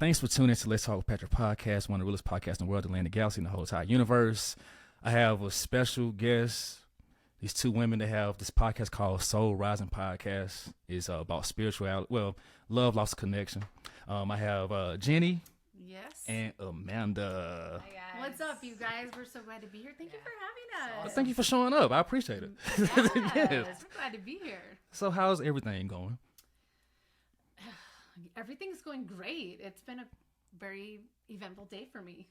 Thanks for tuning in to Let's Talk with Patrick podcast, one of the realest podcasts in the world, the land, the galaxy, and the whole entire universe. I have a special guest. These two women that have this podcast called Soul Rising Podcast. It's about spirituality, love, lost connection. I have Ginny. Yes. And Amanda. Hi guys. What's up, you guys? We're so glad to be here. Thank you for having us. Well, thank you for showing up. I appreciate it. Yes. We're glad to be here. So how's everything going? Everything's going great. It's been a very eventful day for me.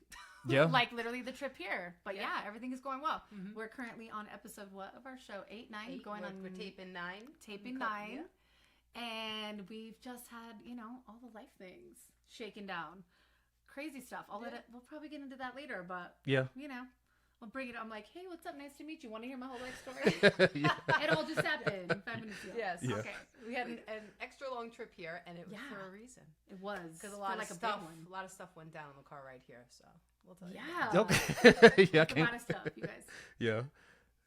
Yeah. Like literally the trip here. But yeah, everything is going well. Mm-hmm. We're currently on episode of our show? 8, 9? We're taping 9. Taping 9. Yeah. And we've just had, all the life things shaken down. Crazy stuff. We'll probably get into that later, but I'll bring it. I'm like, hey, what's up? Nice to meet you. Want to hear my whole life story? It all just happened 5 minutes ago. Yes. Yeah. Okay. We had an extra long trip here, and it was for a reason. It was because a lot of stuff went down in the car right here. So we'll tell you. Yeah. Okay. Yeah. A lot of stuff, you guys. Yeah.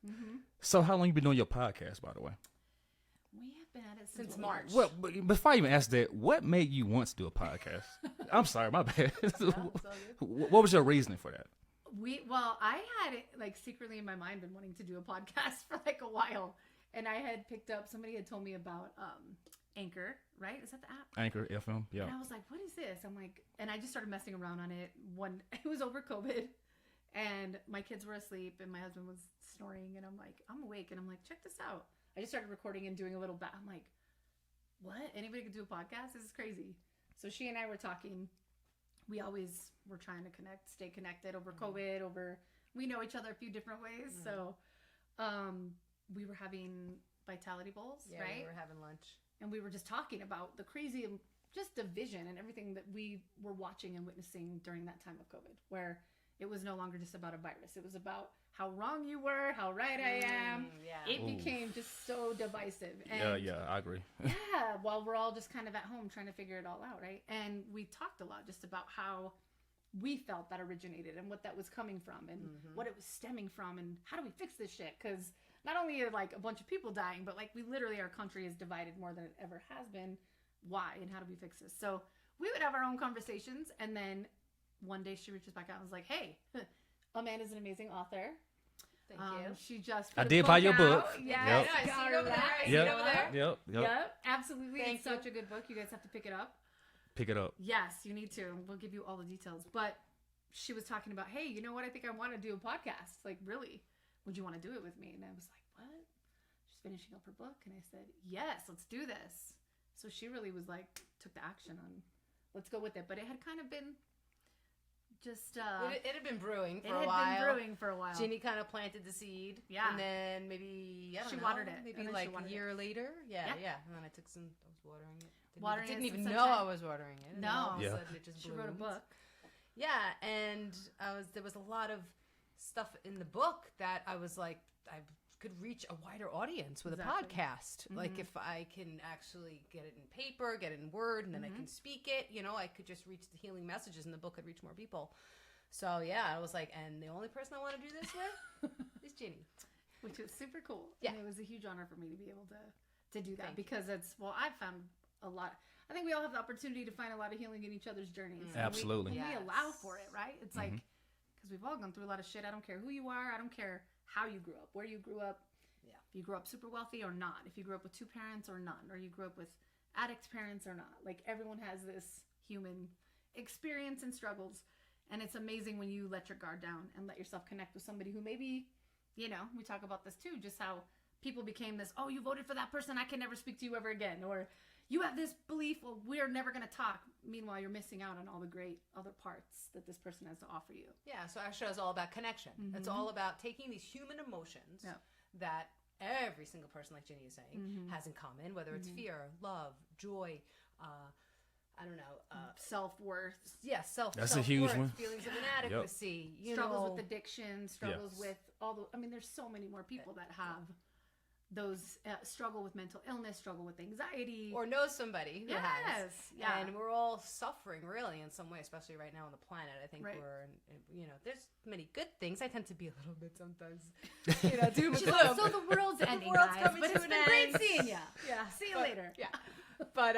Mm-hmm. So how long you been doing your podcast, by the way? We have been at it since March. Well, before I even ask that, what made you want to do a podcast? I'm sorry, my bad. What was your reasoning for that? I had it secretly in my mind been wanting to do a podcast for a while, and I had picked up, somebody had told me about Anchor, right? Is that the app? Anchor FM, yeah. And I was like, what is this? I'm like, and I just started messing around on it. It was over COVID, and my kids were asleep, and my husband was snoring, and I'm like, I'm awake, and I'm like, check this out. I just started recording and doing a little I'm like, what? Anybody could do a podcast? This is crazy. So she and I were talking. We always were trying to stay connected over COVID, we know each other a few different ways. Mm-hmm. So we were having Vitality Bowls, right? We were having lunch. And we were just talking about the crazy, just division and everything that we were watching and witnessing during that time of COVID, where it was no longer just about a virus. It was about how wrong you were, how right I am. Yeah. It became just so divisive. And yeah, I agree. Yeah, well, we're all just kind of at home trying to figure it all out, right? And we talked a lot just about how we felt that originated and what that was coming from and what it was stemming from and how do we fix this shit? Because not only are a bunch of people dying, but we literally, our country is divided more than it ever has been. Why? And how do we fix this? So we would have our own conversations, and then one day she reaches back out and was like, hey, Amanda's an amazing author. Thank you. She just I did buy your book. Yeah, yep. I see it over there. I see it over there. Yep. Absolutely. It's such a good book. You guys have to pick it up. Pick it up. Yes, you need to. We'll give you all the details. But she was talking about, hey, you know what? I think I want to do a podcast. Really, would you want to do it with me? And I was like, what? She's finishing up her book. And I said, yes, let's do this. So she really was took the action on, let's go with it. But it had kind of been just it had been brewing for a while. Ginny kind of planted the seed. Yeah. And then maybe she watered it. Maybe a year later. Yeah. And then I was watering it. Didn't even know I was watering it. No. Yeah. It just she wrote a book. Yeah, and there was a lot of stuff in the book that I was like, I could reach a wider audience with a podcast. Mm-hmm. If I can actually get it in paper, get it in Word, and then I can speak it, I could just reach the healing messages, and the book could reach more people. So yeah, I was like, and the only person I want to do this with is Ginny, which was super cool. Yeah, and it was a huge honor for me to be able to do that because I've found a lot. I think we all have the opportunity to find a lot of healing in each other's journeys. Absolutely. We allow for it, right? It's because we've all gone through a lot of shit. I don't care who you are. I don't care how you grew up, where you grew up. Yeah. If you grew up super wealthy or not. If you grew up with 2 parents or none. Or you grew up with addict parents or not. Everyone has this human experience and struggles. And it's amazing when you let your guard down and let yourself connect with somebody who maybe, we talk about this too, just how people became this, oh, you voted for that person, I can never speak to you ever again. Or you have this belief, well, we're never going to talk. Meanwhile, you're missing out on all the great other parts that this person has to offer you. Yeah, so our show is all about connection. Mm-hmm. It's all about taking these human emotions that every single person, like Ginny is saying, has in common, whether it's fear, love, joy, self-worth. Yeah, self-worth. That's a huge one. Feelings of inadequacy. Struggles with addiction, struggles with all the... there's so many more people that have those struggle with mental illness, struggle with anxiety. Or know somebody who has. Yeah. And we're all suffering, really, in some way, especially right now on the planet. I think we're, there's many good things. I tend to be a little bit sometimes, doom and gloom. So the world's ending, the world's guys. coming But to it's an been end. great seeing you. Yeah. See you later. Yeah. But,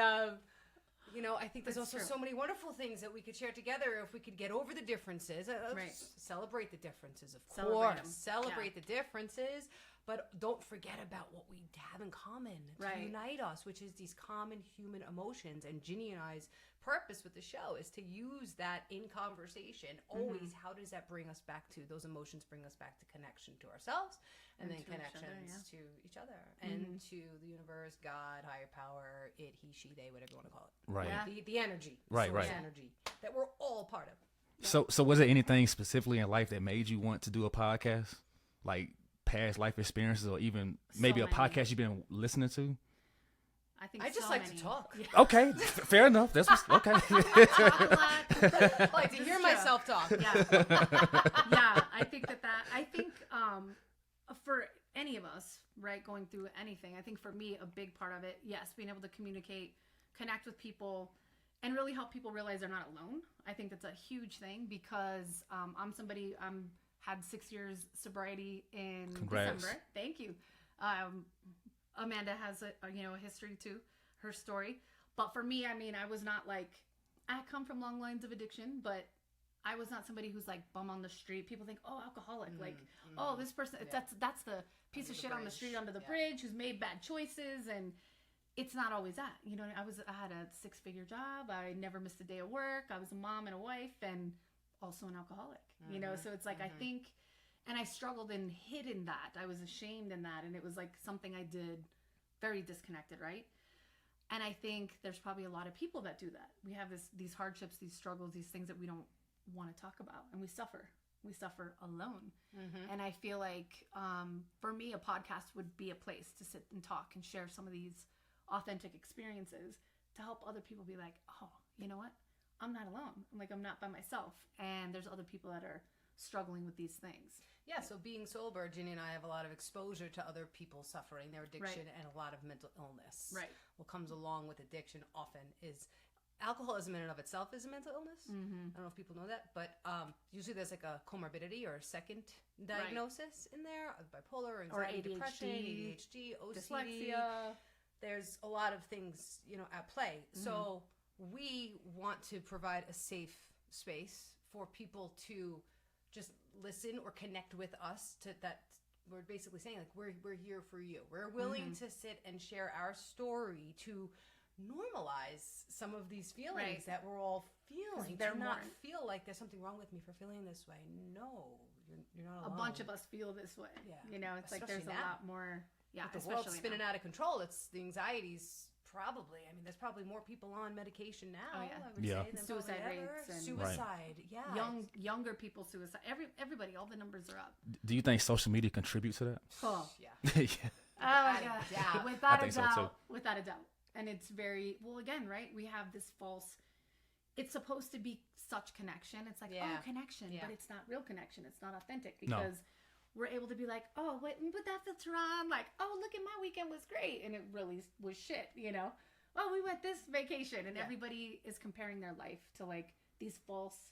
You know, I think there's That's also true. so many wonderful things that we could share together if we could get over the differences. Right. Celebrate the differences, of Celebrate course. 'em. Celebrate the differences, but don't forget about what we have in common to Right. unite us, which is these common human emotions. And Ginny and I's purpose with the show is to use that in conversation. Always, how does that bring us back to those emotions? Bring us back to connection to ourselves, and then to each other, connections to each other and to the universe, God, higher power, it, he, she, they, whatever you want to call it. Right. Yeah. The energy, the Right, source right. energy that we're all part of. So was there anything specifically in life that made you want to do a podcast? Like past life experiences or even maybe a many. podcast you've been listening to? I think I just so like many. to talk. Yeah. Okay, fair enough. That's what's, okay. Talk a lot. I like to hear myself talk. Yeah. Yeah, I think for any of us, right, going through anything, I think for me, a big part of it, yes, being able to communicate, connect with people, and really help people realize they're not alone. I think that's a huge thing because I'm somebody, had 6 years sobriety in Congrats. December. Thank you. Amanda has a history too, her story. But for me, I mean, I was not like, I come from long lines of addiction, but I was not somebody who's like bum on the street. People think, oh, alcoholic, oh, this person, that's the piece of shit on the street under the bridge who's made bad choices, and it's not always that. You know, I had a 6-figure job. I never missed a day of work. I was a mom and a wife, and also an alcoholic. You know, so it's like I think, and I struggled and hid in that. I was ashamed in that, and it was like something I did very disconnected, right? And I think there's probably a lot of people that do that. We have these hardships, these struggles, these things that we don't want to talk about, and we suffer. We suffer alone. And I feel like for me, a podcast would be a place to sit and talk and share some of these authentic experiences to help other people be like, oh, you know what? I'm not alone. Like, I'm not by myself. And there's other people that are struggling with these things. Yeah, so being sober, Ginny and I have a lot of exposure to other people suffering their addiction and a lot of mental illness. Right. What comes along with addiction often is alcoholism in and of itself is a mental illness. I don't know if people know that, but usually there's like a comorbidity or a second diagnosis in there, bipolar, anxiety, depression, ADHD, OCD. Dyslexia. There's a lot of things, at play. So we want to provide a safe space for people to just listen or connect with us. To that, we're basically saying like we're here for you. We're willing to sit and share our story to normalize some of these feelings that we're all feeling. They're to not more- feel like there's something wrong with me for feeling this way. No, you're not A alone. bunch of us feel this way. Yeah. You know, it's like Especially there's now. a lot more. Yeah, With the world especially spinning now. out of control, it's the anxieties. Probably. I mean, there's probably more people on medication now. Oh, yeah. I would Yeah. say than Suicide probably ever. rates and- Suicide. Yeah. Younger people suicide. Everybody, all the numbers are up. Do you think social media contributes to that? Oh, Yeah. Yeah. oh my Without a god, doubt. without I a think so, doubt, too. without a doubt. And it's very well. Again, right? We have this false. It's supposed to be such connection. It's like Yeah. oh, connection, Yeah. but it's not real connection. It's not authentic No. because we're able to be like, oh, wait, put that filter on. Like, oh, look at my weekend was great, and it really was shit. You know. Oh, we went this vacation, and everybody is comparing their life to like these false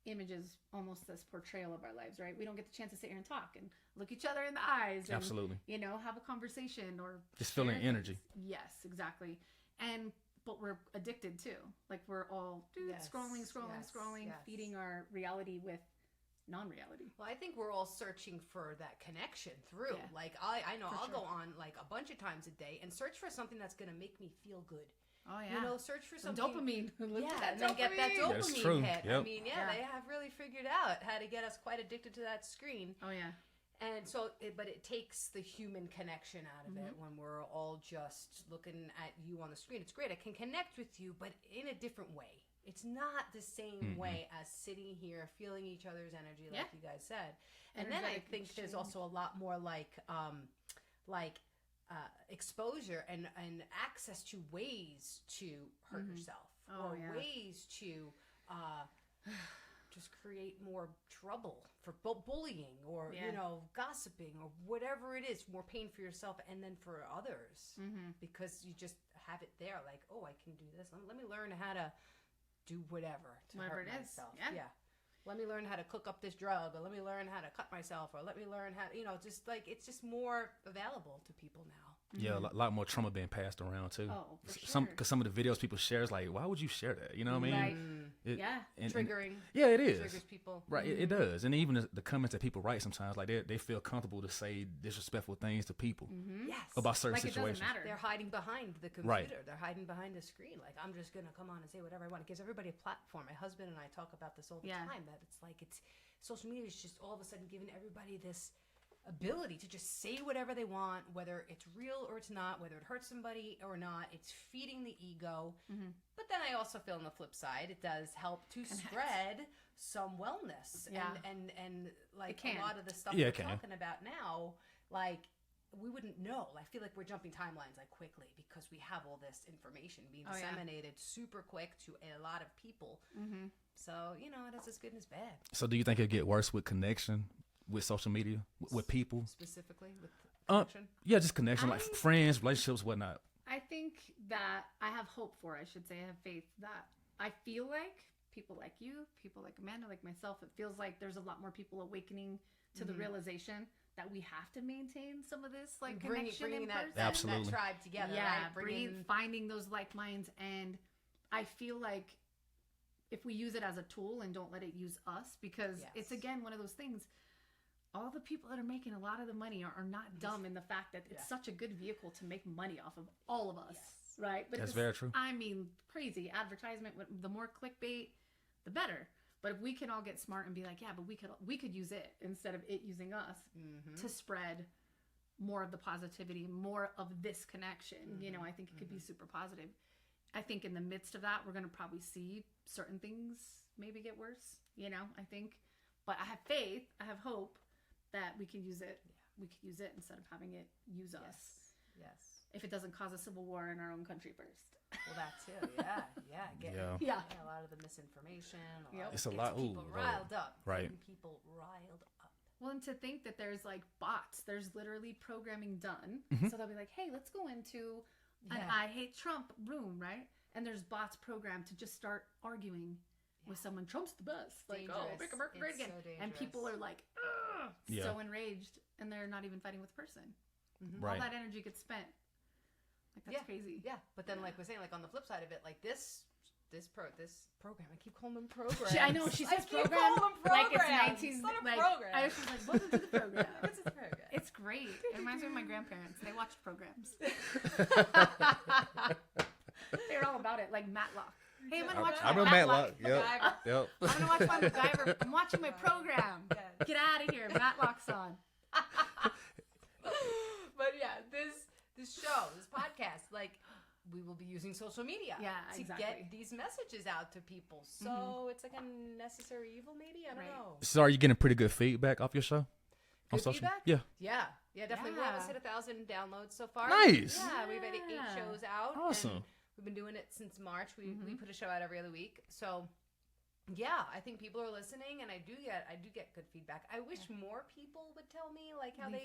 images, almost this portrayal of our lives, right? We don't get the chance to sit here and talk and look each other in the eyes and, Absolutely. have a conversation or Just feeling share energy. things. Yes, exactly. But we're addicted too. Like we're all Yes, scrolling, yes. feeding our reality with non-reality. Well, I think we're all searching for that connection through. Yeah. Like I know For I'll sure. go on like a bunch of times a day and search for something that's going to make me feel good. Oh yeah. Search for Some something dopamine. Look at that and then get that dopamine. That's dopamine true. hit. I Yep. mean, Yeah. they have really figured out how to get us quite addicted to that screen. Oh yeah. And so, but it takes the human connection out of it when we're all just looking at you on the screen. It's great. I can connect with you, but in a different way. It's not the same way as sitting here, feeling each other's energy, like you guys said. And then I Energetic think there's exchange. also a lot more like exposure and access to ways to hurt yourself Oh, or yeah. ways to just create more trouble for bullying or gossiping or whatever it is, more pain for yourself and then for others because you just have it there like, oh, I can do this, let me learn how to do whatever to Whatever hurt it is. myself. Yeah. Let me learn how to cook up this drug, or let me learn how to cut myself, or let me learn how to, just like it's just more available to people now. Yeah, a lot more trauma being passed around too. Oh, for sure. Because some of the videos people share is like, why would you share that? You know what I mean? Right. Yeah. Triggering. Yeah, it is. Triggers people. Right, it does. And even the comments that people write sometimes, like they feel comfortable to say disrespectful things to people Yes. about certain Like it situations. doesn't matter. They're hiding behind the computer. Right. They're hiding behind the screen. Like, I'm just going to come on and say whatever I want. It gives everybody a platform. My husband and I talk about this all the time, that it's like social media is just all of a sudden giving everybody this ability to just say whatever they want, whether it's real or it's not, whether it hurts somebody or not. It's feeding the ego. But then I also feel on the flip side, it does help to spread some wellness. And like a lot of the stuff we're talking about now, like, we wouldn't know. I feel like we're jumping timelines like quickly because we have all this information being disseminated super quick to a lot of people. So, you know, it has its good and its bad. So do you think it'll get worse with connection with social media, with people? Specifically with connection? Yeah, just connection, like friends, relationships, whatnot. I think that I have hope for, I should say, I have faith that I feel like people like you, people like Amanda, like myself, it feels like there's a lot more people awakening to the realization that we have to maintain some of this like connection in person. Absolutely. That tribe together. Yeah, right? finding those like minds. And I feel like if we use it as a tool and don't let it use us, because it's again one of those things, all the people that are making a lot of the money are not dumb in the fact that it's such a good vehicle to make money off of all of us, right? But that's very true. I mean, crazy advertisement. The more clickbait, the better. But if we can all get smart and be like, yeah, but we could use it instead of it using us to spread more of the positivity, more of this connection. You know, I think it could be super positive. I think in the midst of that, we're going to probably see certain things maybe get worse, you know, I think. But I have faith, I have hope that we can use it. We could use it instead of having it use us. Yes. If it doesn't cause a civil war in our own country first. Well, that too. Yeah. A lot of the misinformation. It's a lot. People riled up. Right. Getting people riled up. Well, and to think that there's like bots, there's literally programming done. So they'll be like, hey, let's go into an I hate Trump room, right? And there's bots programmed to just start arguing with someone. Trump's the best. Like, dangerous. oh, make America great again. So and people are like, so enraged, and they're not even fighting with the person. Right. All that energy gets spent. Like, that's crazy. Yeah, but then like we're saying, like on the flip side of it, like this program, I keep calling them programs. I know, she says I keep program calling them like programs. it's 19 It's not a like program. I was just like, welcome to the program. What's this program? It's great. It reminds me of my grandparents. They watched programs. They're all about it, like Matlock. Hey, I'm gonna watch I my know Matlock. Yep. I'm gonna watch my MacGyver. I'm watching my program. Yes. Get out of here. Matlock's on. But yeah, this show, this podcast, like, we will be using social media to get these messages out to people. So it's like a necessary evil, maybe? I don't know. So are you getting pretty good feedback off your show? Good feedback? Yeah, definitely. We almost hit 1,000 downloads so far. Nice. Yeah, we've had 8 shows out. Awesome. And we've been doing it since March. We put a show out every other week. So yeah, I think people are listening, and I do get good feedback. I wish more people would tell me like how they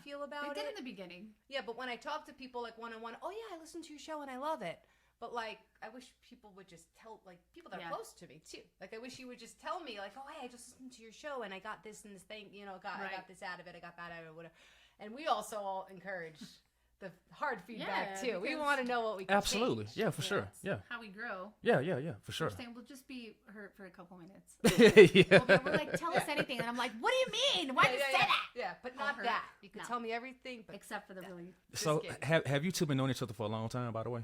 feel about it. They did in the beginning. Yeah, but when I talk to people like one-on-one, oh yeah, I listened to your show and I love it. But like, I wish people would just tell, like, people that are close to me too. Like, I wish you would just tell me, like, oh hey, I just listened to your show and I got this and this thing, you know, I got this out of it, I got that out of it, whatever. And we also all encourage the hard feedback too. We want to know what we can absolutely change. Yeah, for sure. Yeah. How we grow. Yeah, for sure. We're saying we'll just be hurt for a couple minutes. Yeah. We're like, tell us anything, and I'm like, what do you mean? Why did you say that? Yeah, but not hurt. that. You can tell me everything, but except for the really. So have you two been knowing each other for a long time, by the way?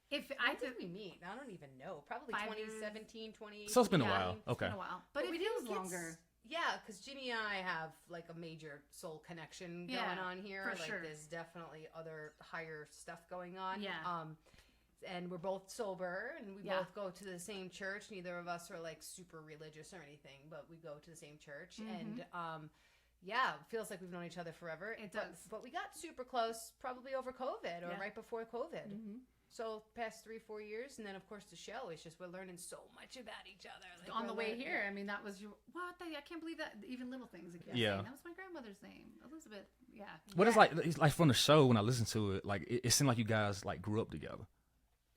When did we meet? I don't even know. Probably 2017, 2018. So it's been a while. Okay. It's been a while, but it feels longer. Yeah, because Ginny and I have like a major soul connection going on here. For like sure. There's definitely other higher stuff going on. Yeah. And we're both sober, and we both go to the same church. Neither of us are like super religious or anything, but we go to the same church. And it feels like we've known each other forever. It does. But we got super close probably over COVID or right before COVID. So past 3-4 years, and then of course the show is just we're learning so much about each other. Like, on the way here, I mean, that was your I can't believe that even little things. That was my grandmother's name, Elizabeth. Yeah. What it's like from the show when I listen to it, like it seemed like you guys like grew up together.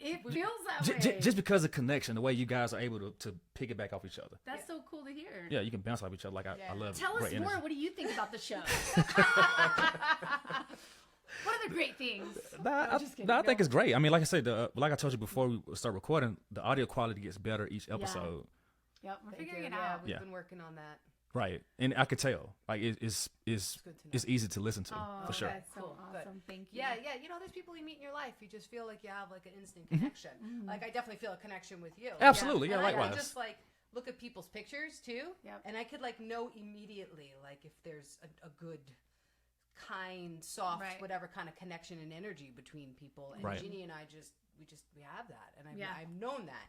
It feels that way. Just because of connection, the way you guys are able to piggyback off each other. That's so cool to hear. Yeah, you can bounce off each other. Like I love. Tell us more. Energy. What do you think about the show? What are the great things? Just kidding. I think it's great. I mean, like I said, like I told you before we start recording, the audio quality gets better each episode. Yep, we're figuring it Yeah, out. we've been working on that. Right, and I could tell, like it's good to know. it's easy to listen to for sure. That's so Cool, awesome. Thank you. Yeah, you know, there's people you meet in your life. You just feel like you have like an instant connection. Like I definitely feel a connection with you. Absolutely, yeah, And I likewise. can just like look at people's pictures too, Yep. and I could like know immediately like if there's a good, kind, soft, Right. whatever kind of connection and energy between people. And Right. Ginny and I we have that, and Yeah. I've known that.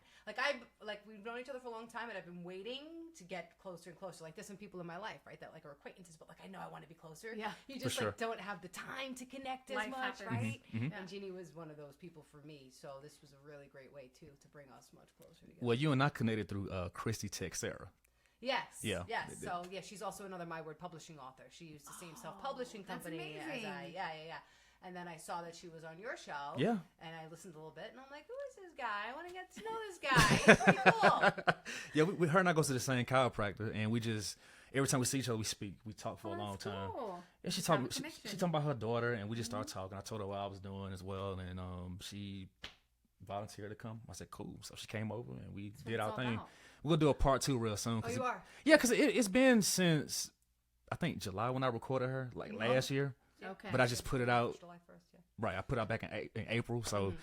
Like we've known each other for a long time, and I've been waiting to get closer and closer. Like there's some people in my life, right, that like are acquaintances, but like I know I want to be closer. Yeah. You just sure. like don't have the time to connect as Life much, happens. right? Yeah. And Ginny was one of those people for me, so this was a really great way too to bring us much closer together. Well, you and I connected through Christy Texera. Yes. Yeah. Yes. So yeah, she's also another My Word publishing author. She used the same self-publishing that's company as amazing. I. Yeah. And then I saw that she was on your show. Yeah. And I listened a little bit, and I'm like, who is this guy? I want to get to know this guy. He's pretty cool. Yeah, we her and I go to the same chiropractor, and we just every time we see each other, we speak, we talk for a long That's time. cool. Yeah, she Have a talking connection. about her daughter, and we just started talking. I told her what I was doing as well, and she volunteered to come. I said cool, so she came over, and we That's did what our it's all thing. about. We'll do a part 2 real soon. Oh, you are? Yeah, because it's been since I think July when I recorded her, like last year. Okay. But I just put it out. July 1st, yeah. Right, I put it out back in April. So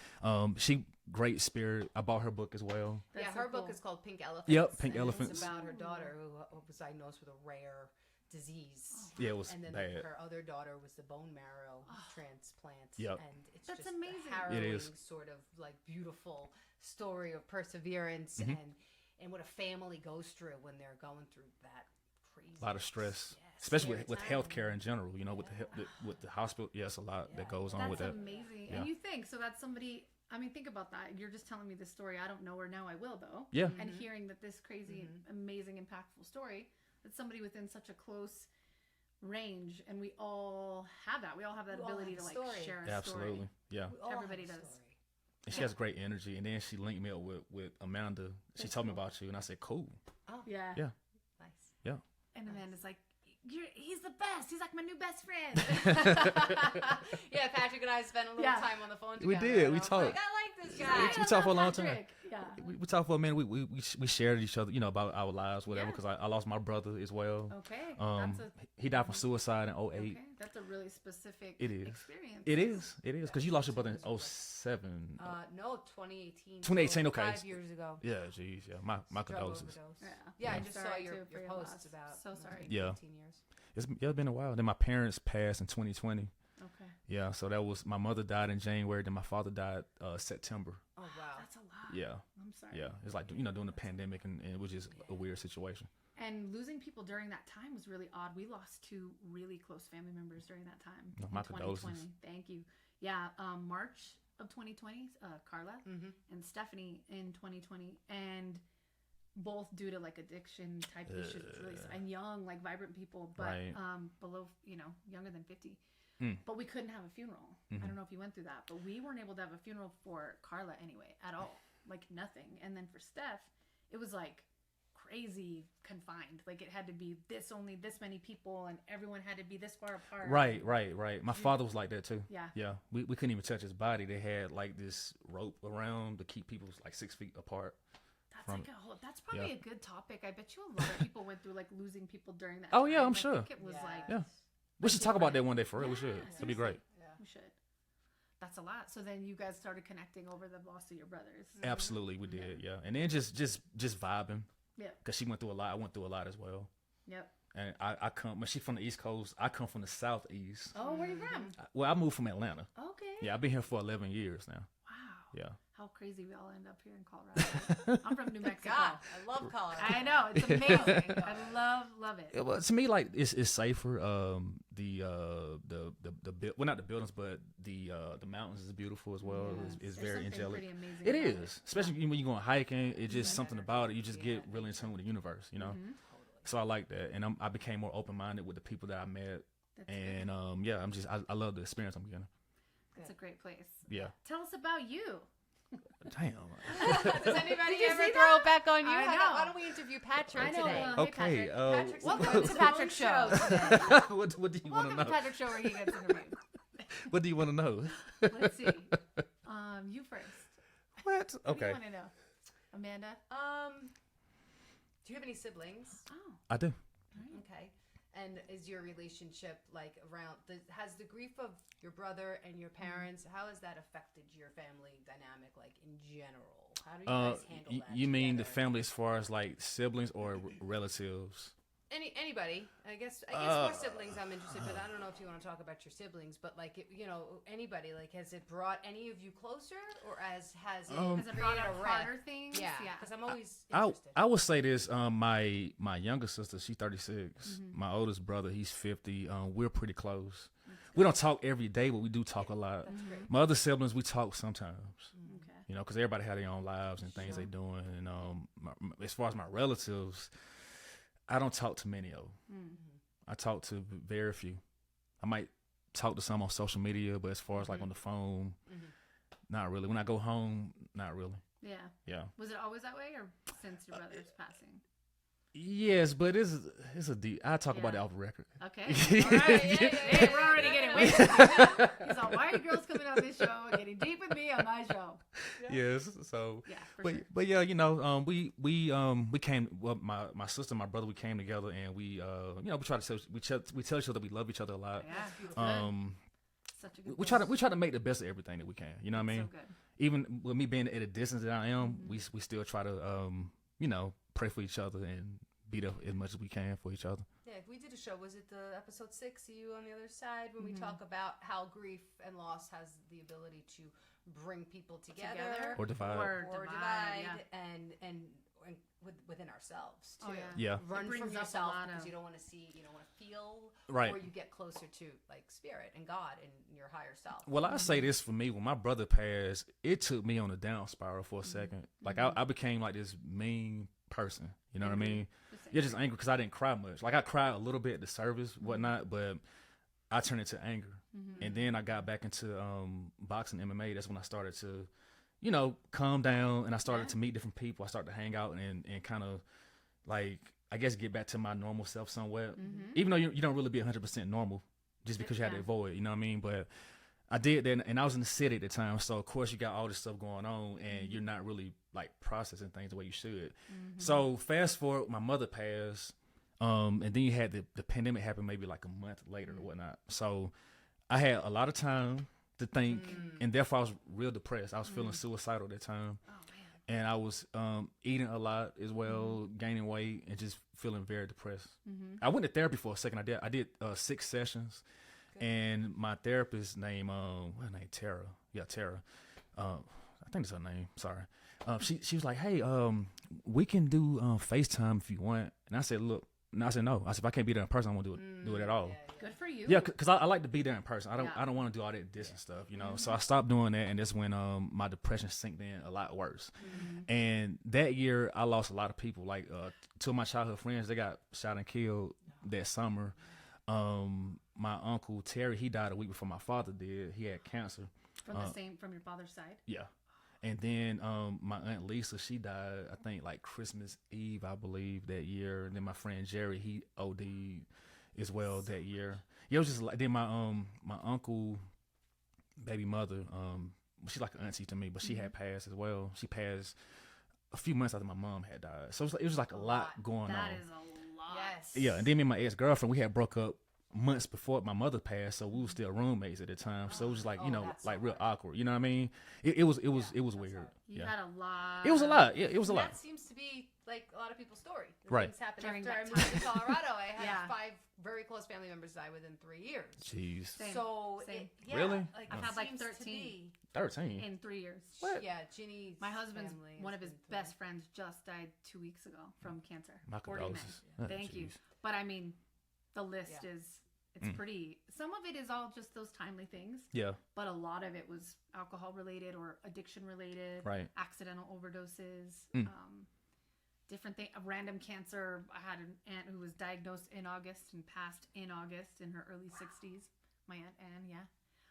she great spirit. I bought her book as well. That's Yeah, so her book cool. is called Pink Elephants. Yep, Pink and Elephants. It's about her daughter who was diagnosed with a rare disease. Yeah, it was And then bad. her other daughter was the bone marrow transplant. Yep. And it's That's just amazing. a harrowing, It is. sort of like beautiful story of perseverance and what a family goes through when they're going through that crazy. A lot of stress, Yeah, especially scary with time. healthcare in general. You know, with with the hospital. Yes, a lot that goes on That's with that. amazing. Yeah. And you think so? That's somebody. I mean, think about that. You're just telling me this story. I don't know her now. I will though. Yeah. And hearing that this crazy, amazing, impactful story, that somebody within such a close range, and we all have that. We all have that We all ability have to a like story. share a Absolutely. story. Yeah. We all have Everybody a does. story. And she has great energy. And then she linked me up with Amanda. She told me about you, and I said, cool. Oh, Yeah. Yeah. nice. Yeah. And Amanda's like, he's the best. He's like my new best friend. Yeah, Patrick and I spent a little Yeah. time on the phone together. We did. and We I was talked. Like, I like this We guy. talked for a long time. Patrick. Yeah. We talked for a minute. We shared each other, you know, about our lives, whatever. Yeah. Because I lost my brother as well. Okay. He died from suicide in 08. Okay. That's a really specific It is. experience. It is. Because you lost your brother in 07. No, 2018. 2018, so okay. 5 years ago. Yeah, jeez. Yeah, my Drug condolences. overdose. Yeah. Yeah, I I'm just saw sorry, your too, for your posts loss. about So sorry. Yeah. 18 years. It's been a while. Then my parents passed in 2020. Okay. Yeah, so that was my mother died in January. Then my father died September. Oh, wow. That's a lot. Yeah, I'm sorry. yeah. It's like during the pandemic, and it was just a weird situation. And losing people during that time was really odd. We lost 2 really close family members during that time. No, in my 2020. condolences. Thank you. Yeah, March of 2020, Carla and Stephanie in 2020, and both due to like addiction type issues, really, and young, like vibrant people, but Right. below, younger than 50. Mm. But we couldn't have a funeral. I don't know if you went through that, but we weren't able to have a funeral for Carla anyway at all, like nothing. And then for Steph, it was like crazy confined. Like it had to be this many people, and everyone had to be this far apart. Right. My father was like that too. Yeah. Yeah. We couldn't even touch his body. They had like this rope around to keep people like 6 feet apart. That's probably a good topic. I bet you a lot of people went through like losing people during that. Oh, yeah, time. I'm I sure. think it was like Yeah. We should talk about that one day for real. We should. That'd be great. we should. That's a lot. So then you guys started connecting over the loss of your brothers. Absolutely, we did. Yeah, and then just vibing. Yeah. Cause she went through a lot. I went through a lot as well. Yep. And I come. When she's from the East Coast, I come from the Southeast. Oh, where are you from? Well, I moved from Atlanta. Okay. Yeah, I've been here for 11 years now. Wow. Yeah. How crazy we all end up here in Colorado. I'm from New Mexico. God, I love Colorado. I know, it's amazing. I love it. Yeah, well, to me, like it's safer. The well, not the buildings, but the mountains is beautiful as well. Yes. It's There's very something angelic. pretty amazing It about is, especially when you're going hiking. It's just something about it. You just get really in tune with the universe, you know. So I like that, and I became more open minded with the people that I met, That's and good. yeah, I love the experience I'm getting. It's a great place. Yeah. Tell us about you. Damn. Does anybody Did you ever see throw that? it back on you? I Why know. don't we interview Patrick I know. today? Hey, Okay. Patrick. Patrick's Welcome invited to the Patrick's show show. today. What do you want to Welcome to know? Patrick's show where he gets interviewed. What do you want to know? Let's see. You first. What? What do Okay. you want to know? Amanda? Do you have any siblings? Oh. I do. Okay. And is your relationship like has the grief of your brother and your parents, how has that affected your family dynamic, like in general? How do you guys handle that? You mean the together? family as far as like siblings or relatives? Anybody, I guess for siblings I'm interested, but I don't know if you want to talk about your siblings, but like anybody, like has it brought any of you closer, or has it Has it brought created up a rift? harder things? Yeah, because I'm always I interested. I would say this. My younger sister, she's 36. My oldest brother, he's 50. We're pretty close. We don't talk every day, but we do talk a lot. That's great. My other siblings, we talk sometimes. Okay. You know, because everybody have their own lives and things they doing. And as far as my relatives, I don't talk to many of them. I talk to very few. I might talk to some on social media, but as far as like on the phone, not really. When I go home, not really. Yeah. Yeah. Was it always that way, or since your brother's passing? Yes, but it's a deep. I talk about it off the record. Okay. All right. Yeah. We're already getting way too deep. He's all, why are you girls coming on this show and getting deep with me on my show? Yes. So. Yeah, for sure. But yeah, we came. Well, my sister, and my brother, we came together, and we try to we tell each other we love each other a lot. Yeah. Such a good We try to make the best of everything that we can. You know what I mean? So good. Even with me being at a distance that I am, we still try to pray for each other and be there as much as we can for each other. Yeah, we did a show. Was it the episode 6? See you on the other side, when we talk about how grief and loss has the ability to bring people together Or divide. or divide, yeah. and within ourselves too. Oh, yeah. Yeah. Run It brings from up a yourself lot because of- you don't want to see, you don't want to feel, Right. or you get closer to like spirit and God and your higher self. Well, I say this for me. When my brother passed, it took me on a down spiral for a second. Like I became like this mean person. You know what I mean? You're just angry because I didn't cry much. Like I cried a little bit at the service, whatnot, but I turned into anger. And then I got back into boxing, MMA. That's when I started to, calm down, and I started to meet different people. I started to hang out and kind of like, I guess, get back to my normal self somewhat. Even though you don't really be 100% normal just because you had to avoid, you know what I mean? But I did that, and I was in the city at the time, so of course you got all this stuff going on, and you're not really like processing things the way you should. So fast forward, my mother passed, and then you had the pandemic happen maybe like a month later or whatnot. So I had a lot of time to think, and therefore I was real depressed. I was feeling suicidal at that time. Oh, man. And I was eating a lot as well, gaining weight, and just feeling very depressed. I went to therapy for a second. I did 6 sessions. And my therapist named Tara. Yeah, Tara. I think that's her name. Sorry. She was like, hey, we can do FaceTime if you want. And I said, look. And I said no. I said, if I can't be there in person, I won't do it at all. Good for you. Yeah, because I like to be there in person. I don't want to do all that distance stuff, So I stopped doing that, and that's when my depression sank in a lot worse. And that year, I lost a lot of people. Like 2 of my childhood friends, they got shot and killed that summer. My uncle Terry, he died a week before my father did. He had cancer. From your father's side. Yeah. And then my aunt Lisa, she died, I think, like Christmas Eve, I believe, that year. And then my friend Jerry, he OD'd as well that year. Yeah, it was just like, then my uncle, baby mother, she's like an auntie to me, but she had passed as well. She passed a few months after my mom had died. So it was like a lot going on. That is a lot. Yes. Yeah, and then me and my ex-girlfriend, we had broke up months before my mother passed, so we were still roommates at the time. So it was just like, that's like so real hard. awkward. You know what I mean? It was weird. You had a lot. It was a lot. Yeah, it was a lot. That seems to be like a lot of people's story. Right. Things happened During after I that moved to Colorado. I had Yeah. 5 very close family members die within 3 years. Jeez. Same. So Same. Really? Like, I've it had like seems to 13. be- 13. in 3 years. What? Yeah, Ginny. My husband's one of his best friends just died 2 weeks ago from cancer. My 49. condolences. Thank you. Jeez. But I mean, the list Yeah. it's pretty. Some of it is all just those timely things, Yeah. but a lot of it was alcohol related or addiction related, Right. accidental overdoses, different thing. A random cancer. I had an aunt who was diagnosed in August and passed in August in her early 60s. My aunt Anne, yeah,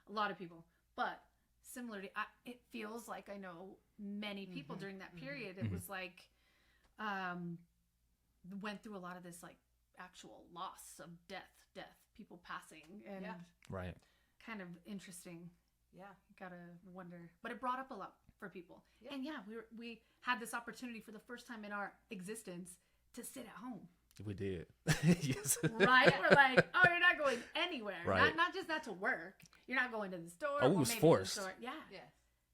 a lot of people. But similarly, it feels like I know many people during that period. It was like went through a lot of this like actual loss of death, people passing, and Right. kind of interesting. Yeah. Gotta wonder. But it brought up a lot for people. Yeah. And we had this opportunity for the first time in our existence to sit at home. We did. Yes. Right? We're like, oh, you're not going anywhere. Right. Not just not to work. You're not going to the store. Oh, we or was maybe to the forced. store. Yeah. Yes.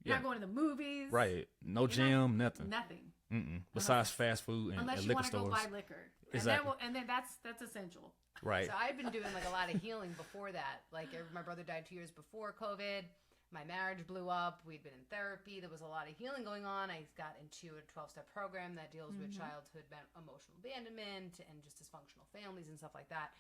You're Yeah. not going to the movies. Right. No You're gym, nothing. Nothing. Besides fast food and Unless you liquor want to go stores. buy liquor. Exactly. And then that's essential. Right. So I've been doing like a lot of healing before that. Like my brother died 2 years before COVID. My marriage blew up. We'd been in therapy. There was a lot of healing going on. I got into a 12-step program that deals with childhood emotional abandonment and just dysfunctional families and stuff like that.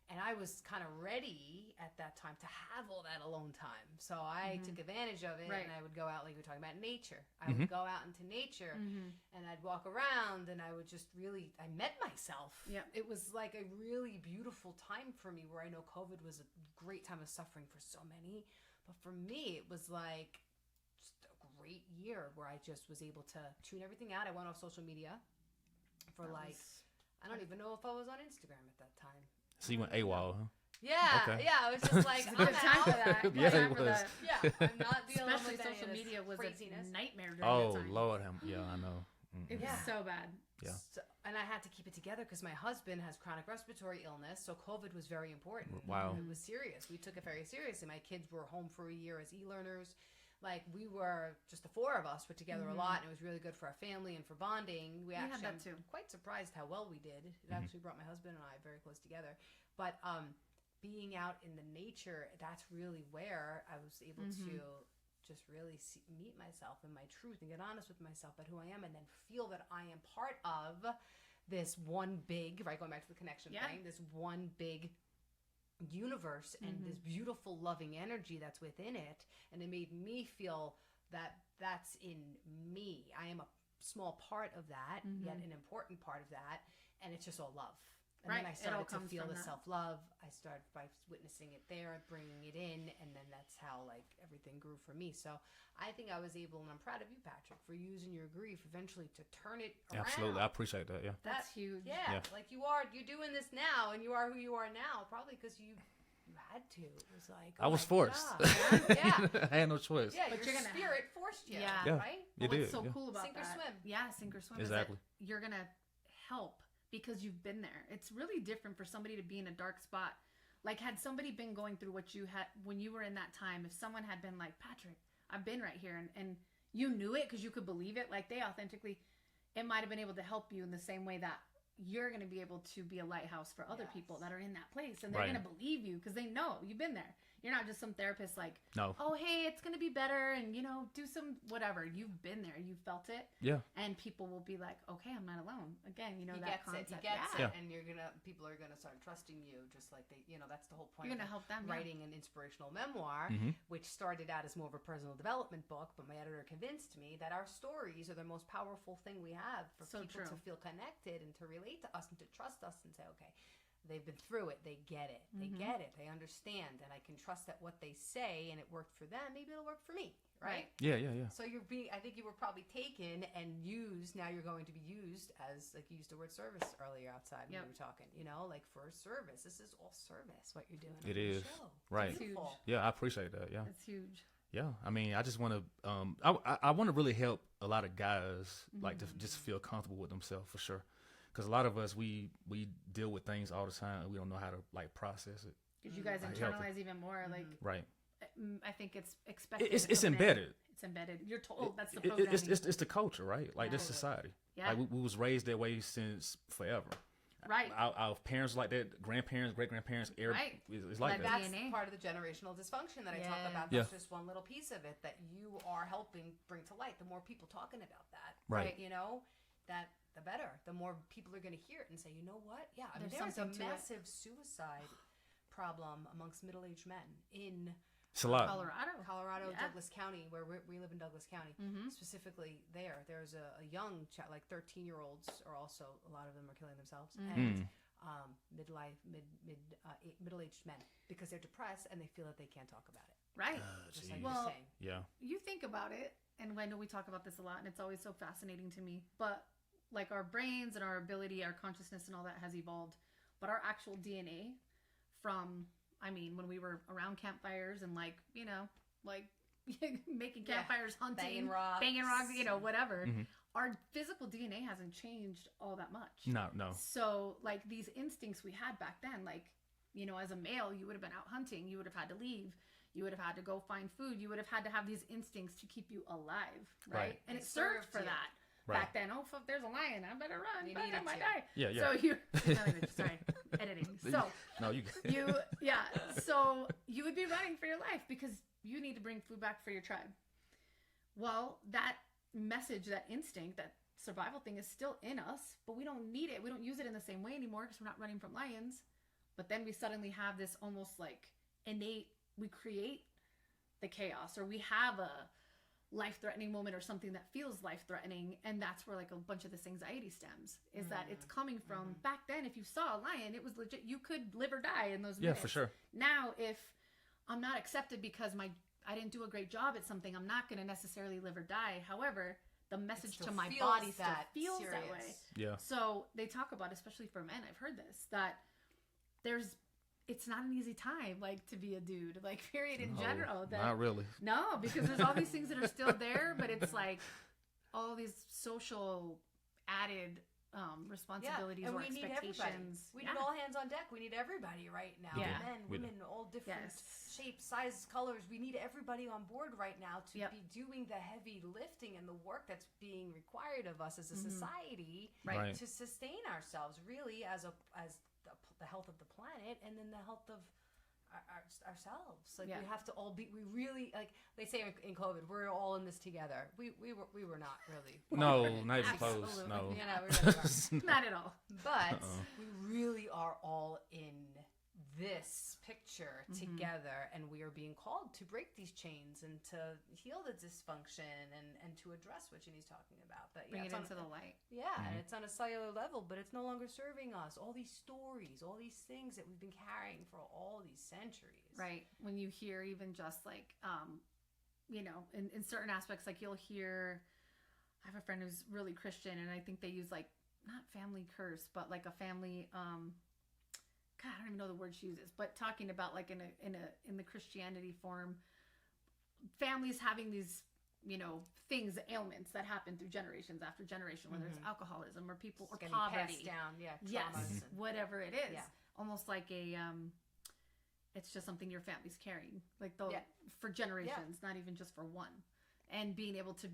And I was kind of ready at that time to have all that alone time. So I took advantage of it, Right. and I would go out, like we were talking about nature. I would go out into nature, and I'd walk around, and I would just really, I met myself. Yeah. It was like a really beautiful time for me, where I know COVID was a great time of suffering for so many. But for me, it was like just a great year where I just was able to tune everything out. I went off social media for I don't even know if I was on Instagram at that time. So you went AWOL, huh? Yeah, Okay. yeah. It was just like, It's a I'm good time for out. that. Good Yeah, time it for was. that. Yeah, I'm not dealing Especially with any social of this media was craziness. a nightmare during Oh, that time. Lord. Yeah, I know. It was Yeah. so bad. Yeah. So, and I had to keep it together because my husband has chronic respiratory illness, so COVID was very important. Wow. It was serious. We took it very seriously. My kids were home for a year as e-learners. Like, we were, just the four of us were together a lot, and it was really good for our family and for bonding. We had actually, that too. I'm quite surprised how well we did. It actually brought my husband and I very close together. But being out in the nature, that's really where I was able to just really meet myself and my truth and get honest with myself about who I am, and then feel that I am part of this one big, right, going back to the connection thing, this one big universe and this beautiful loving energy that's within it. And it made me feel that that's in me. I am a small part of that, yet an important part of that, and it's just all love. And Right. then I It all started to comes feel from the that. self-love. I started by witnessing it there, bringing it in, and then that's how, like, everything grew for me. So I think I was able, and I'm proud of you, Patrick, for using your grief eventually to turn it around. Absolutely. I appreciate that. Yeah. That's huge. Yeah, like you're doing this now, and you are who you are now, probably because you had to. It was like, I was my forced. God. Yeah. I had no choice. Yeah, But your you're gonna spirit forced you. Yeah. Yeah. Right? You What's did. so yeah. cool about Sink or that? swim. Yeah, sink or swim. Exactly. Is that you're gonna help because you've been there. It's really different for somebody to be in a dark spot. Like, had somebody been going through what you had when you were in that time, if someone had been like, Patrick, I've been right here, and you knew it because you could believe it, like they authentically, it might have been able to help you in the same way that you're going to be able to be a lighthouse for other people that are in that place, and they're Right. going to believe you because they know you've been there. You're not just some therapist like, No. oh, hey, it's going to be better, and, do some whatever. You've been there. You felt it. Yeah. And people will be like, okay, I'm not alone. Again, He that gets concept. it. He gets yeah. it, and people are gonna start trusting you, just like they. That's the whole point. You're going to of help them. writing an inspirational memoir, which started out as more of a personal development book, but my editor convinced me that our stories are the most powerful thing we have for So people true. to feel connected and to relate to us and to trust us and say, okay, they've been through it, they get it, they understand, and I can trust that what they say and it worked for them, maybe it'll work for me, right? Yeah. So I think you were probably taken and used. Now you're going to be used as, like, you used the word service earlier outside when we were talking, like, for service. This is all service, what you're doing. It on the is. show. Right. It's beautiful. Yeah, I appreciate that. Yeah. It's huge. Yeah, I mean, I just want to, I want to really help a lot of guys, like, to just feel comfortable with themselves, for sure. Because a lot of us, we deal with things all the time, and we don't know how to, like, process it. Because you guys Like, internalize even more. Like, Right. I think it's expected. It's of men. embedded. It's embedded. You're told that's the It- programming. it's the culture, right? Like, this society. Yeah. Like, we was raised that way since forever. Right. Our parents like that, grandparents, great grandparents, Right. it's like And that. that's DNA. part of the generational dysfunction that I talk Yeah. about. Yeah. That's just one little piece of it that you are helping bring to light. The more people talking about that, Right. that the better. The more people are going to hear it and say, you know what? Yeah, I mean, There's there's a something to it. massive suicide problem amongst middle-aged men in It's a lot. Colorado. Yeah. Douglas County, where we live in Douglas County, specifically there. There's a young child, like 13-year-olds are also, a lot of them are killing themselves, and middle-aged men, because they're depressed and they feel that they can't talk about it. Right. Just like Jeez. you're Well, saying. Yeah. You think about it, and I know we talk about this a lot, and it's always so fascinating to me. But like, our brains and our ability, our consciousness and all that has evolved, but our actual DNA from I mean, when we were around campfires and like, you know, like making campfires, hunting, banging rocks, you know, whatever. Mm-hmm. Our physical DNA hasn't changed all that much. No. So like these instincts we had back then, like, you know, as a male, you would have been out hunting. You would have had to leave. You would have had to go find food. You would have had to have these instincts to keep you alive, right? And it served for that. Right. Back then, oh, fuck, there's a lion. I better run. You I needed might to. die. Yeah. So you, sorry, editing. So No, you. So you would be running for your life because you need to bring food back for your tribe. Well, that message, that instinct, that survival thing is still in us, but we don't need it. We don't use it in the same way anymore because we're not running from lions. But then we suddenly have this almost like innate, we create the chaos, or we have a life-threatening moment or something that feels life-threatening, and that's where like a bunch of this anxiety stems, is that it's coming from back then. If you saw a lion, it was legit, you could live or die in those minutes. For sure. Now, if I'm not accepted because I didn't do a great job at something, I'm not going to necessarily live or die. However, the message to my body still feels that way. Yeah. So they talk about, especially for men, I've heard this, that it's not an easy time, like, to be a dude, like, period, in general. Not really. No, because there's all these things that are still there, but it's like all these social added responsibilities or expectations. We need all hands on deck. We need everybody right now. Yeah. Men, women, all different shapes, sizes, colors. We need everybody on board right now to be doing the heavy lifting and the work that's being required of us as a society to sustain ourselves, really, as the health of the planet, and then the health of ourselves. Like we have to all be. We really, like they say in COVID, we're all in this together. We were not really. No, not even close. No, we really weren't. Not at all. But we really are all in this picture together, and we are being called to break these chains and to heal the dysfunction and to address what Ginny's talking about. But bring it into the light. Yeah, and it's on a cellular level, but it's no longer serving us. All these stories, all these things that we've been carrying for all these centuries. Right. When you hear even just like, you know, in certain aspects, like you'll hear, I have a friend who's really Christian, and I think they use like, not family curse, but like a family, God, I don't even know the word she uses, but talking about like in the Christianity form, families having these, you know, things, ailments that happen through generations after generation, whether it's alcoholism or people or poverty, passed down, whatever it is, Yeah. almost like a, it's just something your family's carrying, like for generations, not even just for one, and being able to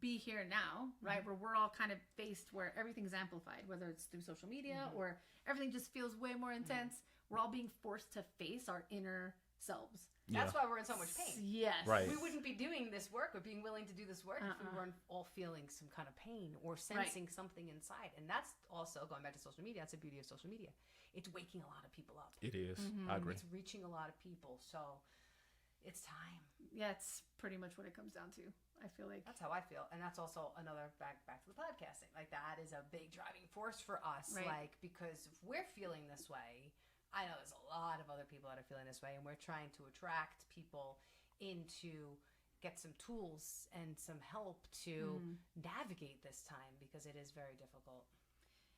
be here now, right, where we're all kind of faced where everything's amplified, whether it's through social media or everything just feels way more intense. We're all being forced to face our inner selves. That's why we're in so much pain. Yes. Right. We wouldn't be doing this work or being willing to do this work if we weren't all feeling some kind of pain or sensing something inside. And that's also, going back to social media, that's the beauty of social media. It's waking a lot of people up. It is. I agree. It's reaching a lot of people. So it's time. Yeah, it's pretty much what it comes down to. I feel like that's how I feel, and that's also another back to the podcasting. Like that is a big driving force for us. Right. Like because if we're feeling this way, I know there's a lot of other people that are feeling this way, and we're trying to attract people in to get some tools and some help to navigate this time because it is very difficult.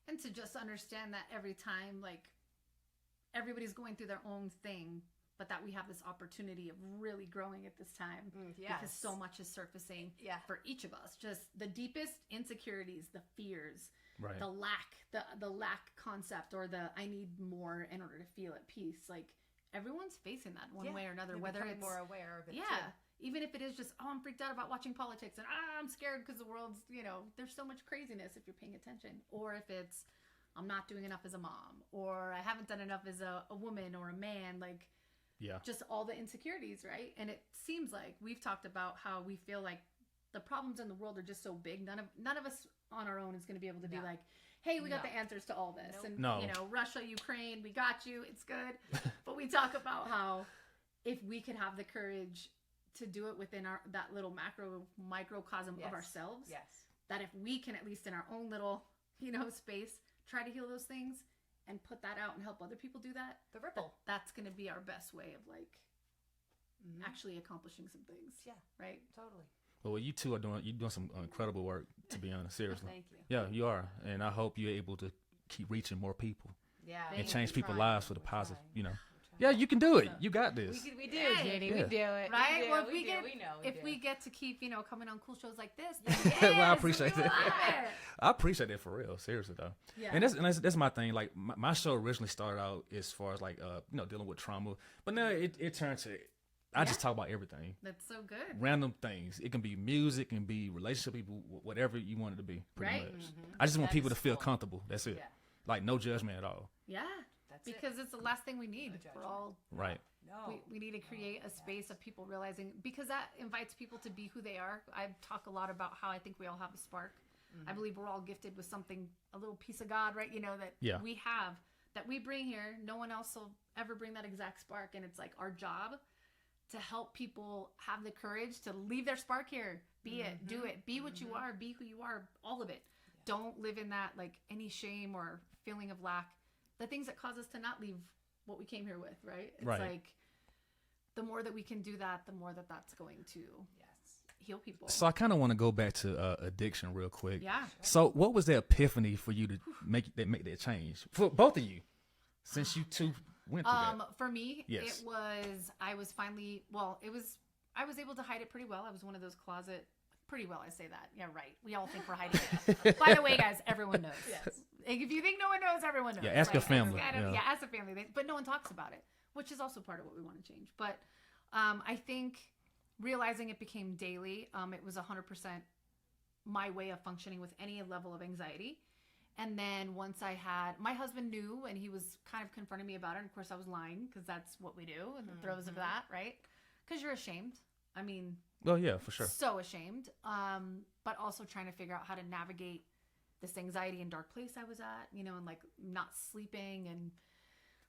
And to just understand that every time, like everybody's going through their own thing, but that we have this opportunity of really growing at this time because so much is surfacing for each of us. Just the deepest insecurities, the fears, the lack concept, or the I need more in order to feel at peace. Like everyone's facing that one way or another, whether it's more aware of it. Even if it is just, oh, I'm freaked out about watching politics, and I'm scared because the world's, you know, there's so much craziness if you're paying attention. Or if it's, I'm not doing enough as a mom, or I haven't done enough as a woman or a man, like, just all the insecurities, right? And it seems like we've talked about how we feel like the problems in the world are just so big. None of us on our own is going to be able to be like, hey, we got the answers to all this. And, you know, Russia, Ukraine, we got you. It's good. But we talk about how if we could have the courage to do it within that little microcosm of ourselves, that if we can, at least in our own little, you know, space, try to heal those things and put that out and help other people do that, the ripple, that's going to be our best way of like actually accomplishing some things. Yeah. Right. Totally. Well, you two are doing some incredible work, to be honest. Seriously. Thank you. Yeah, you are, and I hope you're able to keep reaching more people. Yeah. And change people's lives for the positive. You know. Yeah, you can do it. You got this. We do, Yeah. Ginny. Yeah. We do it. Right? We do, Well, if we we do. get- We know. If we get to keep, coming on cool shows like this, Well, then I appreciate we that. love it. I appreciate that for real, seriously though. Yeah. And that's my thing. Like my show originally started out as far as like dealing with trauma, but now it turned to I just talk about everything, That's so good. random things. It can be music, it can be relationship, people, whatever you want it to be. Pretty Right. much. I just want That people is to feel cool. comfortable. That's it. Yeah. Like no judgment at all. Yeah. That's it. Because it's the last thing we need. judgment. We're all Right. No. we need to create a space of people realizing, because that invites people to be who they are. I talk a lot about how I think we all have a spark. I believe we're all gifted with something, a little piece of God, right? That Yeah. we have, that we bring here. No one else will ever bring that exact spark. And it's like our job to help people have the courage to leave their spark here. Be it, do it, be what you are, be who you are, all of it. Don't live in that, like, any shame or feeling of lack. The things that cause us to not leave what we came here with, right? It's Right. like the more that we can do that, the more that that's going to Yes. heal people. So I kind of want to go back to addiction real quick. Yeah. So what was the epiphany for you to make that change for both of you, since you two went through that? For me, Yes. I was able to hide it pretty well. I was one of those closet, pretty well, I say that. Yeah, right. We all think we're hiding it. By the way, guys, everyone knows. Yes. Like, if you think no one knows, everyone knows. Yeah, ask your Like, family. Yeah, ask a family. But no one talks about it, which is also part of what we want to change. But I think realizing it became daily, it was 100% my way of functioning with any level of anxiety. And then once my husband knew, and he was kind of confronting me about it. And of course I was lying, because that's what we do in the throes of that, right? Because you're ashamed. I mean, Well, yeah, for sure. so ashamed. But also trying to figure out how to navigate this anxiety and dark place I was at, and like not sleeping and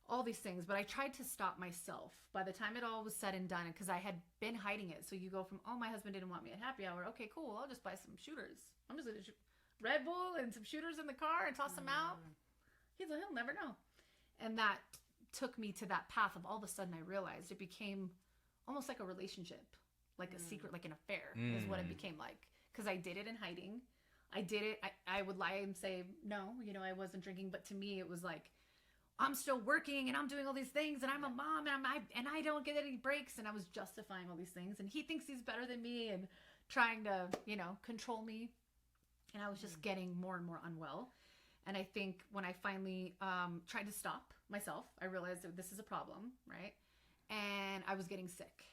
all these things. But I tried to stop myself by the time it all was said and done, because I had been hiding it. So you go from, oh, my husband didn't want me at happy hour. Okay, cool. I'll just buy some shooters. I'm just going to Red Bull and some shooters in the car and toss them out. He'll never know. And that took me to that path of, all of a sudden I realized it became almost like a relationship, like a secret, like an affair is what it became like. Because I did it in hiding. I did it. I would lie and say, no, I wasn't drinking. But to me, it was like, I'm still working and I'm doing all these things and I'm a mom and I don't get any breaks. And I was justifying all these things. And he thinks he's better than me and trying to, control me. And I was just getting more and more unwell. And I think when I finally tried to stop myself, I realized that this is a problem, right? And I was getting sick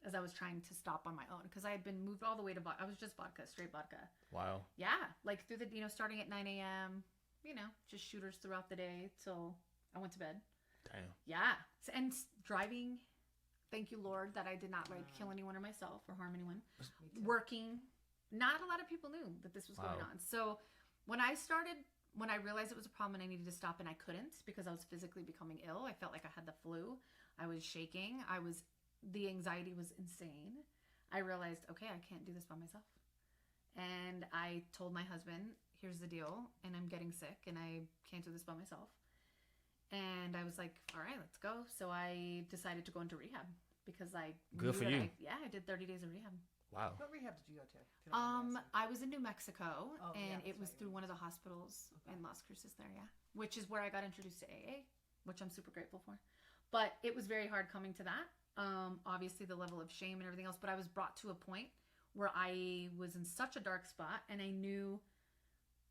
as I was trying to stop on my own, because I had been moved all the way to vodka. I was just vodka, straight vodka. Wow. Yeah, like through the, starting at 9 a.m., just shooters throughout the day till I went to bed. Damn. Yeah. And driving, thank you, Lord, that I did not kill anyone or myself or harm anyone. Working, not a lot of people knew that this was going on. So when I realized it was a problem and I needed to stop, and I couldn't because I was physically becoming ill. I felt like I had the flu. I was shaking. The anxiety was insane. I realized, okay, I can't do this by myself. And I told my husband, here's the deal, and I'm getting sick and I can't do this by myself. And I was like, all right, let's go. So I decided to go into rehab, because I Good for you. I did 30 days of rehab. Wow. What rehab did you go to? if you don't mind me asking? I was in New Mexico, Oh, yeah, and that's it was right, through yeah. one of the hospitals in Las Cruces there, yeah, which is where I got introduced to AA, which I'm super grateful for. But it was very hard coming to that. Obviously the level of shame and everything else, but I was brought to a point where I was in such a dark spot, and I knew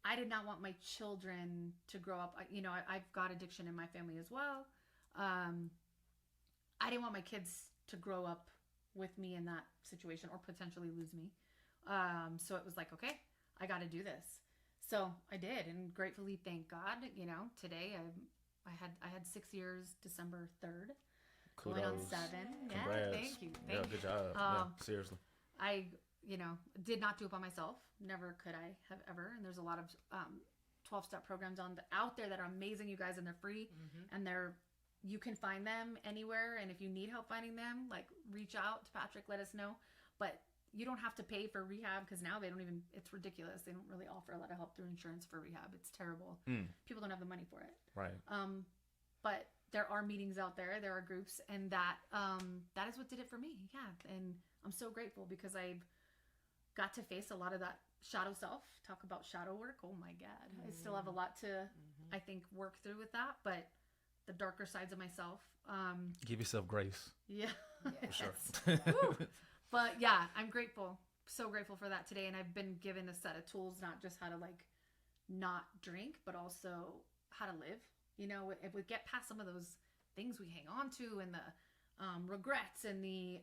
I did not want my children to grow up. I've got addiction in my family as well. I didn't want my kids to grow up with me in that situation or potentially lose me. So it was like, okay, I got to do this. So I did, and gratefully, thank God, today I had 6 years, December 3rd. Kudos. Going on 7. Congrats. Yeah, thank you. Yeah, good job. Seriously. I, did not do it by myself. Never could I have ever. And there's a lot of 12-step programs out there that are amazing, you guys, and they're free. And you can find them anywhere. And if you need help finding them, like, reach out to Patrick, let us know. But you don't have to pay for rehab, because now it's ridiculous. They don't really offer a lot of help through insurance for rehab. It's terrible. People don't have the money for it. Right. But there are meetings out there. There are groups, and that is what did it for me. Yeah, and I'm so grateful, because I've got to face a lot of that shadow self. Talk about shadow work. Oh my God, I still have a lot to, I think, work through with that. But the darker sides of myself. Give yourself grace. Yeah. For sure. But yeah, I'm grateful. So grateful for that today. And I've been given a set of tools, not just how to like not drink, but also how to live. You know, if we get past some of those things we hang on to and the regrets and the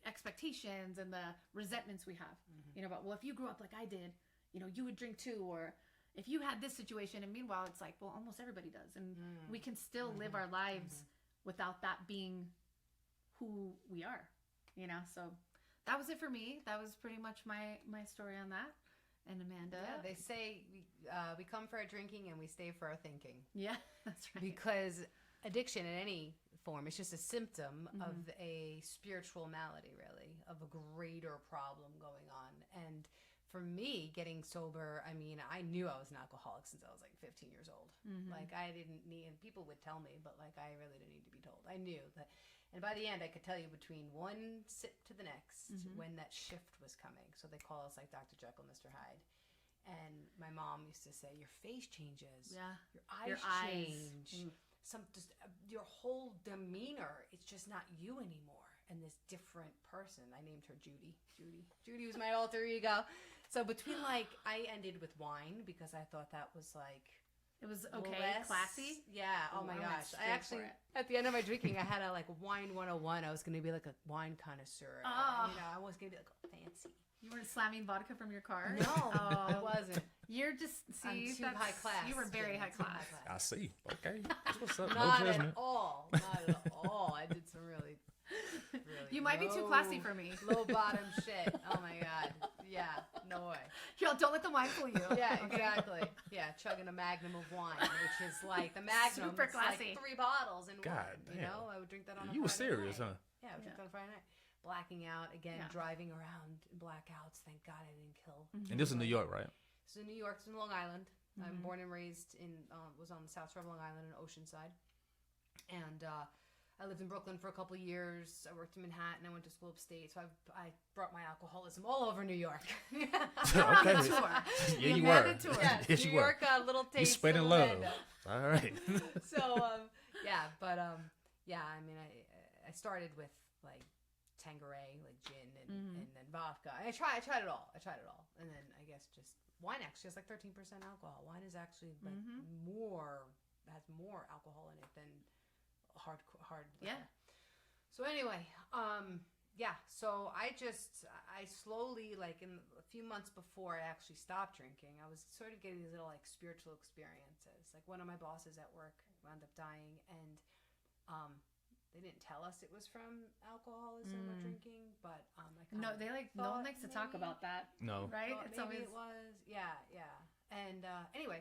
expectations and the resentments we have, you know, but well, if you grew up like I did, you know, you would drink too, or if you had this situation. And meanwhile, it's like, well, almost everybody does. And we can still live our lives without that being who we are, you know? So that was it for me. That was pretty much my story on that. And Amanda? Yeah, they say we come for our drinking and we stay for our thinking. Yeah, that's right. Because addiction in any form is just a symptom of a spiritual malady, really, of a greater problem going on. And for me, getting sober, I mean, I knew I was an alcoholic since I was like 15 years old. Like, I didn't need, and people would tell me, but like, I really didn't need to be told. I knew that. And by the end, I could tell you between one sip to the next when that shift was coming. So they call us like Dr. Jekyll, Mr. Hyde. And my mom used to say, your face changes. Yeah. Your eyes change. Your whole demeanor, it's just not you anymore. And this different person, I named her Judy. Judy was my alter ego. So between like, I ended with wine because I thought that was like, it was okay, classy. Yeah. Oh my gosh. I actually, at the end of my drinking, I had a like wine 101. I was going to be like a wine connoisseur. Oh. You know, I was going to be like fancy. You weren't slamming vodka from your car? No, I wasn't. You're just, see, I'm too high class. You were very high class. I see. Okay. That's what's up. Not no at judgment. all. Not at all. I did some really you might be too classy for me. Low bottom shit. Oh my God. Yeah. No way. Yo, don't let the wine fool you. Yeah, exactly. Yeah, chugging a magnum of wine, which is like the magnum. Super classy. Like 3 bottles in God one. damn. You know, I would drink that on a You were Friday serious, night. huh? Yeah, I would drink that on Friday night. Blacking out again, Yeah. driving around in blackouts. Thank God I didn't kill. And this is New York, right? So in New York, it's in Long Island. I'm born and raised in, was on the South Shore of Long Island in Oceanside. And I lived in Brooklyn for a couple years. I worked in Manhattan. I went to school upstate. So I brought my alcoholism all over New York. You're on the tour. Yeah, you made were. it to it. Yes, Yes, New you were. York, little taste. You spreading of love. Orlando. All right. So yeah, but yeah, I mean, I started with like Tanqueray, like gin, and then vodka. I tried it all. And then I guess just wine actually has like 13% alcohol. Wine is actually like has more alcohol in it than hard liquor. Yeah. So anyway, yeah. So I slowly, like in a few months before I actually stopped drinking, I was sort of getting these little like spiritual experiences. Like one of my bosses at work wound up dying, and they didn't tell us it was from alcoholism or drinking, but I No, they like, no one likes to talk about that. No. Right? Thought It's maybe always, it was. Yeah. And anyway,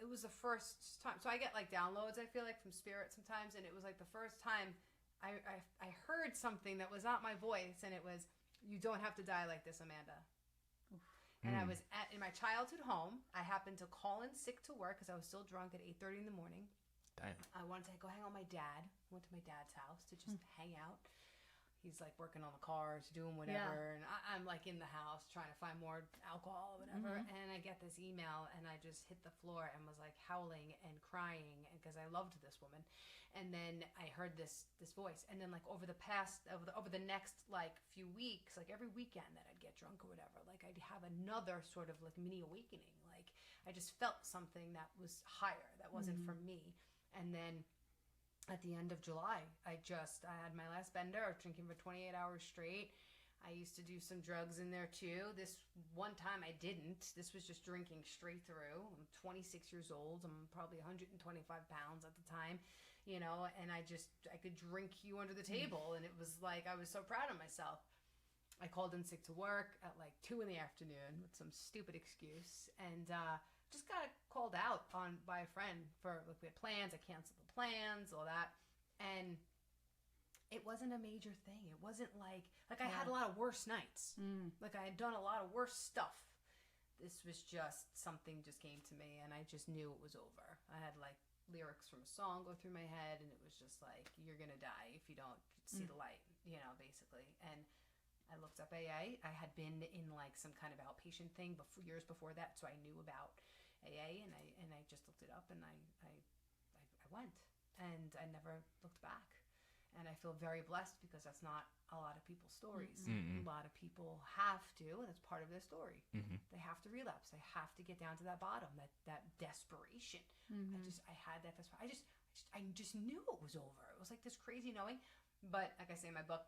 it was the first time. So I get like downloads, I feel like, from spirit sometimes, and it was like the first time I heard something that was not my voice, and it was, "You don't have to die like this, Amanda." And I was in my childhood home. I happened to call in sick to work because I was still drunk at 8:30 in the morning. Damn. I wanted to go hang out with my dad. Went to my dad's house to just hang out. He's like working on the cars, doing whatever, and I'm like in the house trying to find more alcohol or whatever. And I get this email, and I just hit the floor and was like howling and crying because I loved this woman. And then I heard this voice, and then like over the next like few weeks, like every weekend that I'd get drunk or whatever, like I'd have another sort of like mini awakening. Like I just felt something that was higher, that wasn't from me. And then at the end of July, I had my last bender. I was drinking for 28 hours straight. I used to do some drugs in there too. This one time I didn't. This was just drinking straight through. I'm 26 years old. I'm probably 125 pounds at the time, you know, and I could drink you under the table. And it was like, I was so proud of myself. I called in sick to work at like 2 p.m. with some stupid excuse. And, just got called out by a friend for, like, we had plans. I canceled the plans, all that. And it wasn't a major thing. It wasn't like I had a lot of worse nights. Like I had done a lot of worse stuff. This was just something just came to me, and I just knew it was over. I had like lyrics from a song go through my head, and it was just like, you're going to die if you don't see the light, you know, basically. And I looked up AA. I had been in like some kind of outpatient thing years before that, so I knew about AA, and I just looked it up, and I went, and I never looked back. And I feel very blessed because that's not a lot of people's stories. Mm-hmm. A lot of people have to, and it's part of their story. Mm-hmm. They have to relapse. They have to get down to that bottom, that desperation. Mm-hmm. I had that desperation. I just knew it was over. It was like this crazy knowing. But like I say in my book,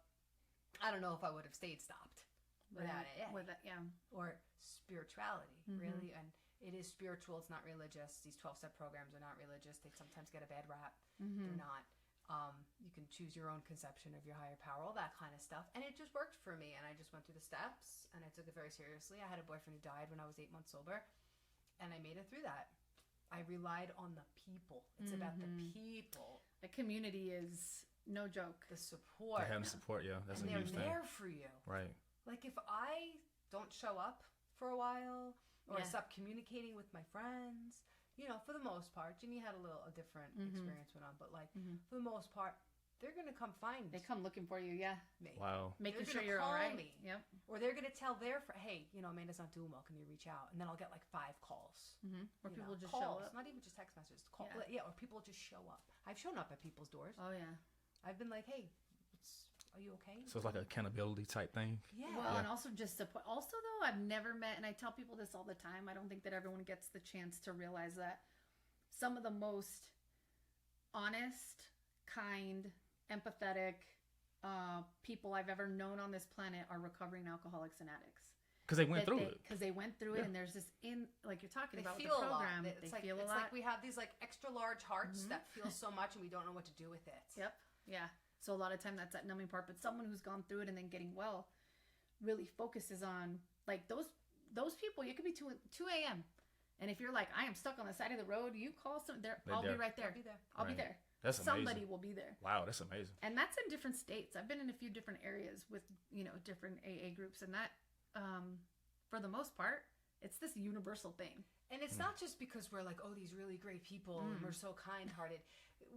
I don't know if I would have stayed stopped without it. With it, yeah. Or spirituality, Mm-hmm. really. And it is spiritual. It's not religious. These 12-step programs are not religious. They sometimes get a bad rap. Mm-hmm. They're not. You can choose your own conception of your higher power, all that kind of stuff. And it just worked for me. And I just went through the steps, and I took it very seriously. I had a boyfriend who died when I was 8 months sober, and I made it through that. I relied on the people. It's about the people. The community is no joke. The support. Having support, yeah, that's and a huge they're thing. there for you. Right. Like if I don't show up for a while, or I Yeah. stop communicating with my friends, you know, for the most part, Ginny had a different experience went on, but like for the most part, they're gonna come find They come looking for you, yeah. me. Wow. Making They're sure gonna you're all call right. me. Yep. Or they're gonna tell their friend, hey, you know, Amanda's not doing well. Can you reach out? And then I'll get like 5 calls. Mm-hmm. Or you people know, just calls, show up. not even just text messages. Call, Yeah. or people just show up. I've shown up at people's doors. Oh yeah. I've been like, hey, are you okay? So it's like an accountability type thing. Yeah. Well, and also just support. Also, though, I've never met, and I tell people this all the time. I don't think that everyone gets the chance to realize that some of the most honest, kind, empathetic people I've ever known on this planet are recovering alcoholics and addicts. Because they went through it. Because they went through it, Yeah. and there's this like you're talking They about with feel the a lot. program. It's They like, feel a it's lot. like we have these like extra large hearts that feel so much, and we don't know what to do with it. Yep. Yeah. So a lot of time that's that numbing part. But someone who's gone through it and then getting well really focuses on like those people. You could be 2 a.m. And if you're like, I am stuck on the side of the road, you call some. I'll be right there. I'll be there. I'll be Right. there. That's amazing. Somebody will be there. Wow, that's amazing. And that's in different states. I've been in a few different areas with different AA groups, and that for the most part, it's this universal thing. And it's not just because we're like, oh, these really great people and we're so kind-hearted.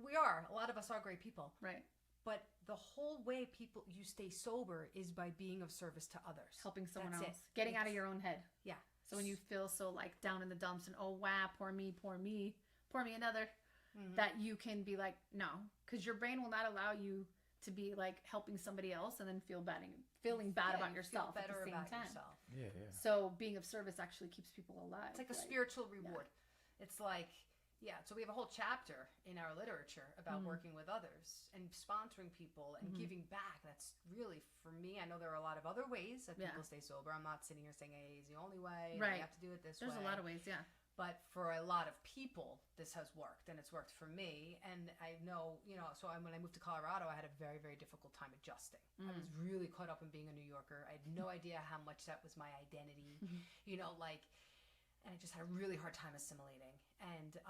We are. A lot of us are great people. Right. But the whole way you stay sober is by being of service to others. Helping someone That's else. it. Getting out of your own head. Yeah. So when you feel so like down in the dumps and oh wow, poor me, pour me another, that you can be like, no, because your brain will not allow you to be like helping somebody else and then feeling bad about you yourself feel better at the same about time. yourself. Yeah, yeah. So being of service actually keeps people alive. It's like a spiritual reward. It's like, yeah, so we have a whole chapter in our literature about working with others and sponsoring people and giving back. That's really, for me, I know there are a lot of other ways that people stay sober. I'm not sitting here saying AA is the only way. Right. You have to do it this There's way. a lot of ways, yeah. But for a lot of people, this has worked, and it's worked for me. And I know, so when I moved to Colorado, I had a very, very difficult time adjusting. I was really caught up in being a New Yorker. I had no idea how much that was my identity, and I just had a really hard time assimilating. And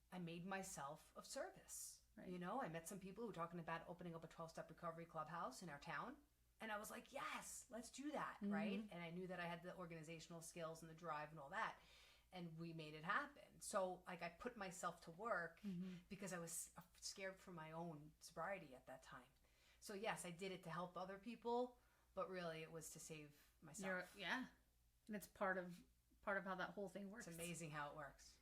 I made myself of service. Right. I met some people who were talking about opening up a 12-step recovery clubhouse in our town. And I was like, yes, let's do that, right? And I knew that I had the organizational skills and the drive and all that. And we made it happen. So, like, I put myself to work because I was scared for my own sobriety at that time. So, yes, I did it to help other people, but really it was to save myself. And it's part of how that whole thing works. It's amazing how it works.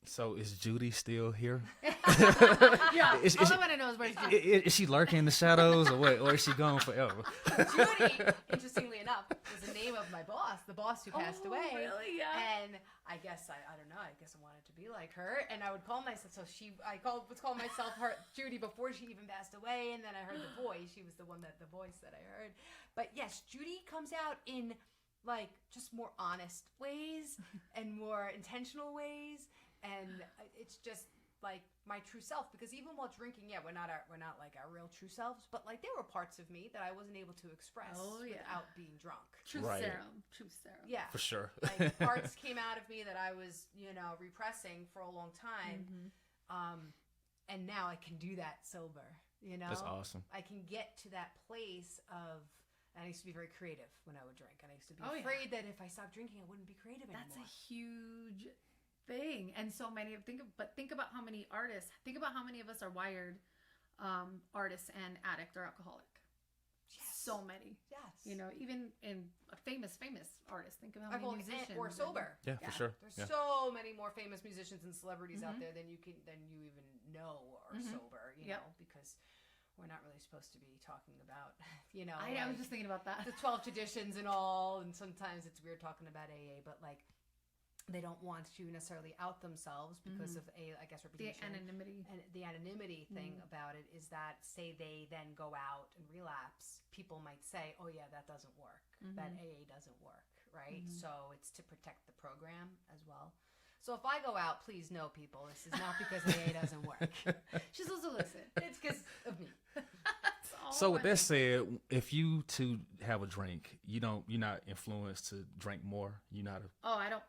So is Judy still here? Yeah. Is All she- I want to know is where's Judy? Is she lurking in the shadows or what? Or is she gone forever? Judy, interestingly enough, was the name of my boss, the boss who passed away. Really? Yeah. And I guess I don't know. I guess I wanted to be like her, and I would call myself. So was calling myself her Judy before she even passed away, and then I heard the voice. She was the voice that I heard. But yes, Judy comes out in like just more honest ways and more intentional ways, and it's just like my true self. Because even while drinking, we're not like our real true selves, but like there were parts of me that I wasn't able to express without being drunk. Truth Right. serum. Truth serum. Yeah, For sure. like parts came out of me that I was, repressing for a long time. And now I can do that sober, That's awesome. I can get to that place of, and I used to be very creative when I would drink. And I used to be Oh, yeah. afraid that if I stopped drinking, I wouldn't be creative That's anymore. a huge thing. And so many think about how many artists, think about how many of us are wired artists and addict or alcoholic. Yes. so many. Yes. You know, even in a famous artists. Think of how many musicians. Or sober. Yeah, for sure. There's so many more famous musicians and celebrities out there than you even know are sober, you know, because we're not really supposed to be talking about, you know. I was just thinking about that. The 12 traditions and all, and sometimes it's weird talking about AA, but like they don't want to necessarily out themselves because of I guess reputation. The anonymity. And the anonymity thing about it is that say they then go out and relapse, people might say, oh yeah, that doesn't work. That AA doesn't work, right? So it's to protect the program as well. So if I go out, please know, people, this is not because AA doesn't work. She's also listen. It's because of me. So with that said, if you two have a drink, you're not influenced to drink more. You're not. I don't.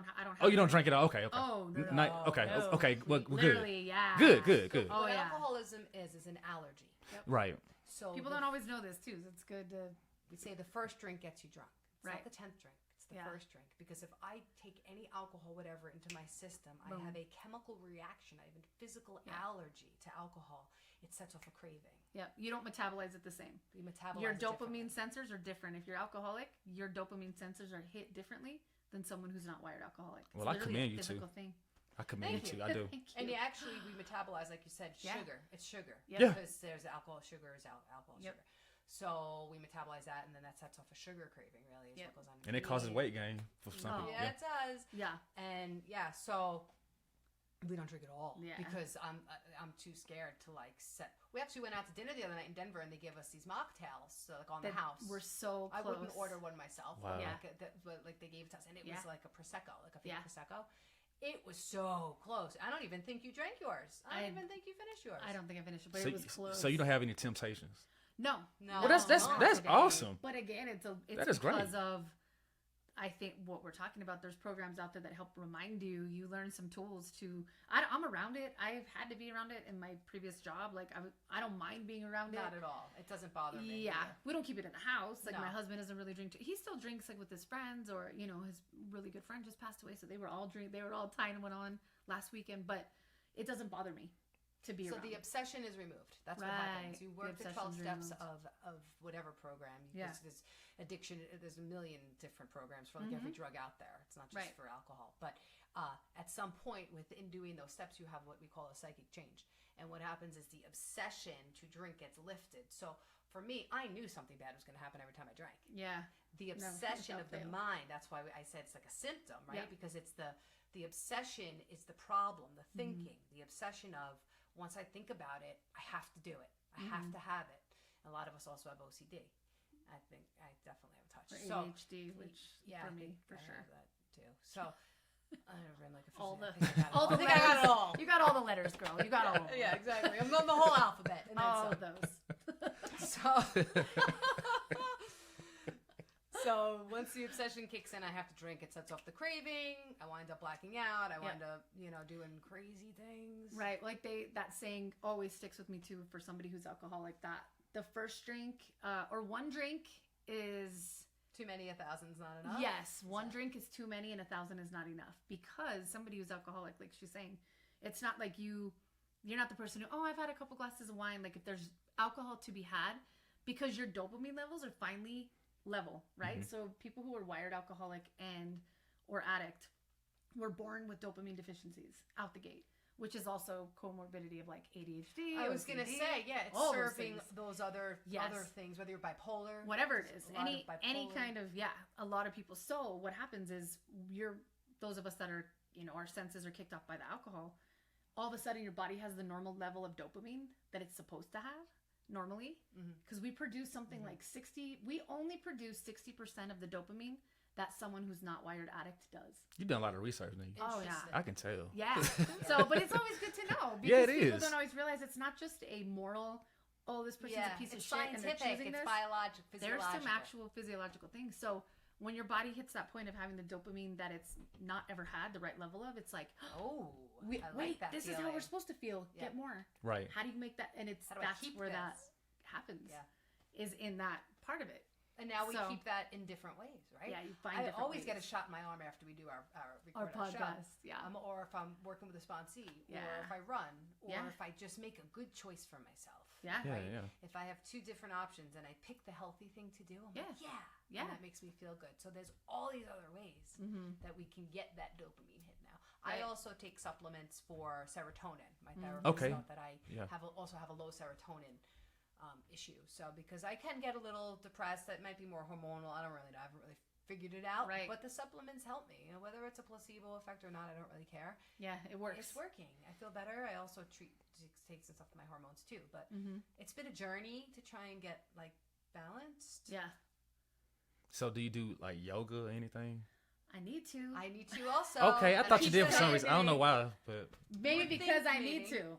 Have Oh, you don't drink it all. Okay. Oh, no. Okay. No. Okay. Well, good. Literally, yeah. Good. So Oh, what yeah. alcoholism is an allergy. Yep. Right. So People don't always know this too. So it's good to. we say the first drink gets you drunk. It's Right. not the 10th drink. It's the first drink. Because if I take any alcohol, whatever, into my system, I have a chemical reaction. I have a physical allergy to alcohol. It sets off a craving. Yeah, you don't metabolize it the same. You metabolize Your it dopamine differently. sensors are different. If you're alcoholic, your dopamine sensors are hit differently than someone who's not wired alcoholic. Well, I It's literally commend a you too. physical thing. I commend Thank you. I do. Thank you. And actually, we metabolize, like you said, Yeah. sugar. It's sugar. Yeah. Because there's alcohol, sugar is alcohol, Yep. sugar. So we metabolize that, and then that sets off a sugar craving, really, is Yep. what goes on. And it causes weight gain for some Oh. people. Yeah, it does. Yeah. And so we don't drink at all Yeah. because I'm too scared to like set. We actually went out to dinner the other night in Denver, and they gave us these mocktails, so like on the That house. We're so close. I wouldn't order one myself. Wow. Yeah. But like they gave it to us, and it Yeah. was like a prosecco, like a fake Yeah. prosecco. It was so close. I don't even think you drank yours. I don't even think you finished yours. I don't think I finished it, but So, it was close. so you don't have any temptations. No. No. Well, that's today. awesome. But again, it's That is great. because of, I think what we're talking about. There's programs out there that help remind you. You learn some tools to. I'm around it. I've had to be around it in my previous job. Like I don't mind being around Not it. at all. It doesn't bother me. Yeah, either. we don't keep it in the house. Like No. my husband doesn't really drink. He still drinks like with his friends, or his really good friend just passed away, so they were all tying one on last weekend. But it doesn't bother me to be So around. the obsession is removed. That's what Right. happens. You The work the 12 obsession's steps removed. of whatever program. Yeah. There's addiction. There's a million different programs for like every drug out there. It's not just Right. for alcohol. But at some point within doing those steps, you have what we call a psychic change. And what happens is the obsession to drink gets lifted. So for me, I knew something bad was going to happen every time I drank. Yeah. The No, obsession without of the fail. mind, that's why I said it's like a symptom, right? Yeah. Because it's the obsession is the problem, the thinking, Mm-hmm. the obsession of once I think about it, I have to do it. I have to have it. A lot of us also have OCD. I think I definitely have a touch. Or So ADHD, which yeah, for I me, think for I sure. have that too. So I ran like a All the I think I got it all the I think I got letters. it all. You got all the letters, girl. You got all of them. Yeah, exactly. I'm on the whole alphabet. And then All some. of those. So once the obsession kicks in, I have to drink. It sets off the craving. I wind up blacking out. I wind up, doing crazy things. Right, like that saying always sticks with me too for somebody who's alcoholic. That the first drink or one drink is Too many, 1,000's not enough. yes, one drink is too many and 1,000 is not enough. Because somebody who's alcoholic, like she's saying, it's not like you're not the person who I've had a couple glasses of wine. Like if there's alcohol to be had, because your dopamine levels are finally level, right? So people who are wired alcoholic or addict were born with dopamine deficiencies out the gate, which is also comorbidity of like ADHD. I was gonna OCD, say, yeah, it's all those serving things. those other Yes. things, whether you're bipolar, Whatever it is, a lot of any bipolar. kind of a lot of people. So what happens is those of us that are our senses are kicked off by the alcohol. All of a sudden, your body has the normal level of dopamine that it's supposed to have normally, because we produce something like 60. We only produce 60% of the dopamine that someone who's not wired addict does. You've done a lot of research, Nate. Oh, yeah. Interesting. I can tell. Yeah. So, but it's always good to know because Yeah, it people is. don't always realize it's not just a moral. Oh, this person's a piece of it's shit, and they're scientific. choosing It's this. biological. There's some actual physiological things. So when your body hits that point of having the dopamine that it's not ever had the right level of, it's like, Oh, wait, I like that this is feeling. how we're supposed to feel. Yeah. Get more. Right. How do you make that? And How do I that's keep where that this? happens. Yeah. Is in that part of it. And now we So- keep that in different ways, right? Yeah, you find I different always ways. get a shot in my arm after we do our Our record our show. podcast, yeah. Or if I'm working with a sponsee, or Yeah. if I run, or Yeah. if I just make a good choice for myself. Yeah. Yeah, Right? yeah. If I have two different options and I pick the healthy thing to do, I'm like, Yeah. yeah. And that makes me feel good. So there's all these other ways that we can get that dopamine hit now. Right. I also take supplements for serotonin. My therapist Okay. thought that I Yeah. also have a low serotonin issue. So because I can get a little depressed, that might be more hormonal. I haven't really figured it out. Right. But the supplements help me. You know, whether it's a placebo effect or not, I don't really care. Yeah, it works. It's working. I feel better. I also take some stuff to my hormones too. But it's been a journey to try and get like balanced. Yeah. So do you do like yoga or anything? I need to. I need to also. Okay, I And thought you keep did for some saying reason. I don't know it. why, but Maybe Would because think I need maybe. to.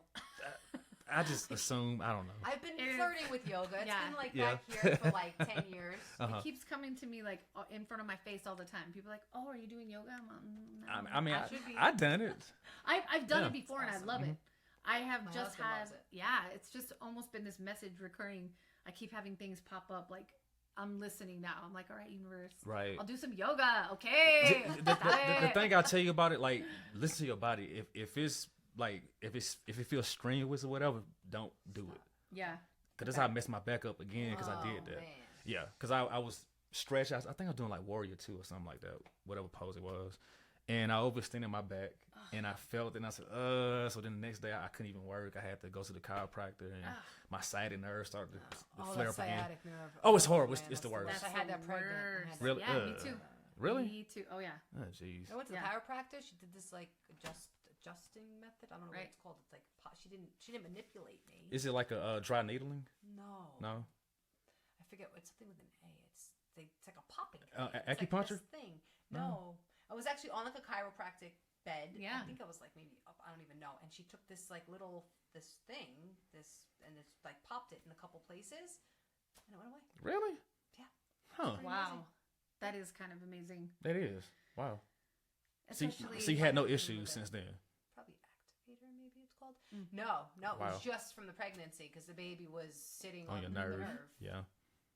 I just assume. I don't know. I've been It is- flirting with yoga. It's Yeah. been like Yeah. back here for like 10 years. Uh-huh. It keeps coming to me like in front of my face all the time. People are like, "Oh, are you doing yoga?" I'm like, no. I mean, I should be. I done it. I've done Yeah. it before and I Awesome. love it. I have My just husband had loves it. yeah. It's just almost been this message recurring. I keep having things pop up like I'm listening now. I'm like, all right, universe, Right. I'll do some yoga. Okay. The thing I tell you about it, like, listen to your body. If it's like if it feels strenuous or whatever, don't do it. Yeah. Cause that's how I messed my back up again. Cause I did that. Man. Yeah. Cause I was stretched. I think I was doing like Warrior 2 or something like that. Whatever pose it was. And I overextended my back, and I felt it, and I said, So then the next day, I couldn't even work. I had to go to the chiropractor, and my sciatic nerve started to flare up again. Sciatic nerve. Oh, it's horrible. man, It's the that's worst. I had that pregnant. I had that- Really? Yeah, me too. Really? Me too. Oh yeah. Oh, jeez. I went to the Yeah. chiropractor. She did this like adjusting method. I don't know Right. what it's called. It's like she didn't manipulate me. Is it like a dry needling? No. No. I forget. It's something with an A. It's like a popping. Thing. It's Acupuncture? Like this thing. No. I was actually on like a chiropractic bed. Yeah. I think I was like maybe up. I don't even know. And she took this like this thing and it's like popped it in a couple places, and it went away. Really? Yeah. Huh. Pretty Wow. amazing. That is kind of amazing. That is. Wow. Especially So you had no working issues with since it. then. Probably activator, maybe it's called. Mm. No, it Wow. was just from the pregnancy because the baby was sitting On your the nerve. nerve. Yeah.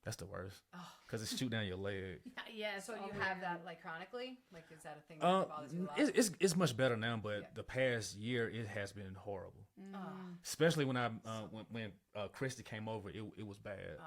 That's the worst. Oh. Because it's shooting down your leg. Yes. So oh, you man. have that like chronically? Like is that a thing that bothers you a lot? It's much better now, but Yeah. the past year it has been horrible. Oh. Especially when when Christy came over, it was bad.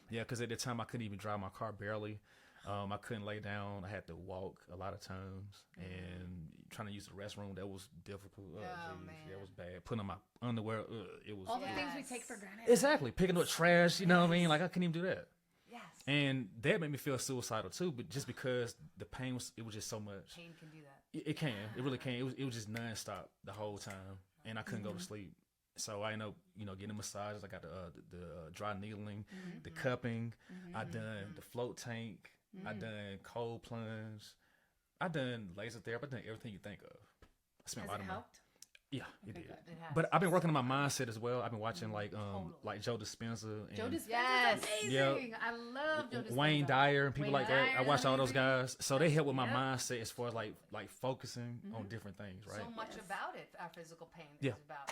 Yeah, because at the time I couldn't even drive my car barely. I couldn't lay down. I had to walk a lot of times, and trying to use the restroom, that was difficult. Oh, geez, man. that was bad. Putting on my underwear, it was all the things we Yes. take for granted. exactly picking up trash. You know what I mean? Like I couldn't even do that, Yes. and that made me feel suicidal too. But just because the pain was just so much. Pain can do that. It can. It really can. It was just nonstop the whole time, and I couldn't go to sleep. So I ended up, getting massages. I got the dry needling, the cupping. I done the float tank. I done cold plunge. I done laser therapy. I done everything you think of. I spent Has a lot it of money. helped? Yeah, it Okay, did. good. It has. But I've been working on my mindset as well. I've been watching like Joe Dispenza and Joe Dispenza's Yes. amazing. I love Joe Dispenza. Wayne Dyer and people Wayne like that. I Dyer's watch all those amazing. guys. So they help with my Yep. mindset as far as like focusing on different things, right? So much Yes. about it, our physical pain Yeah. is about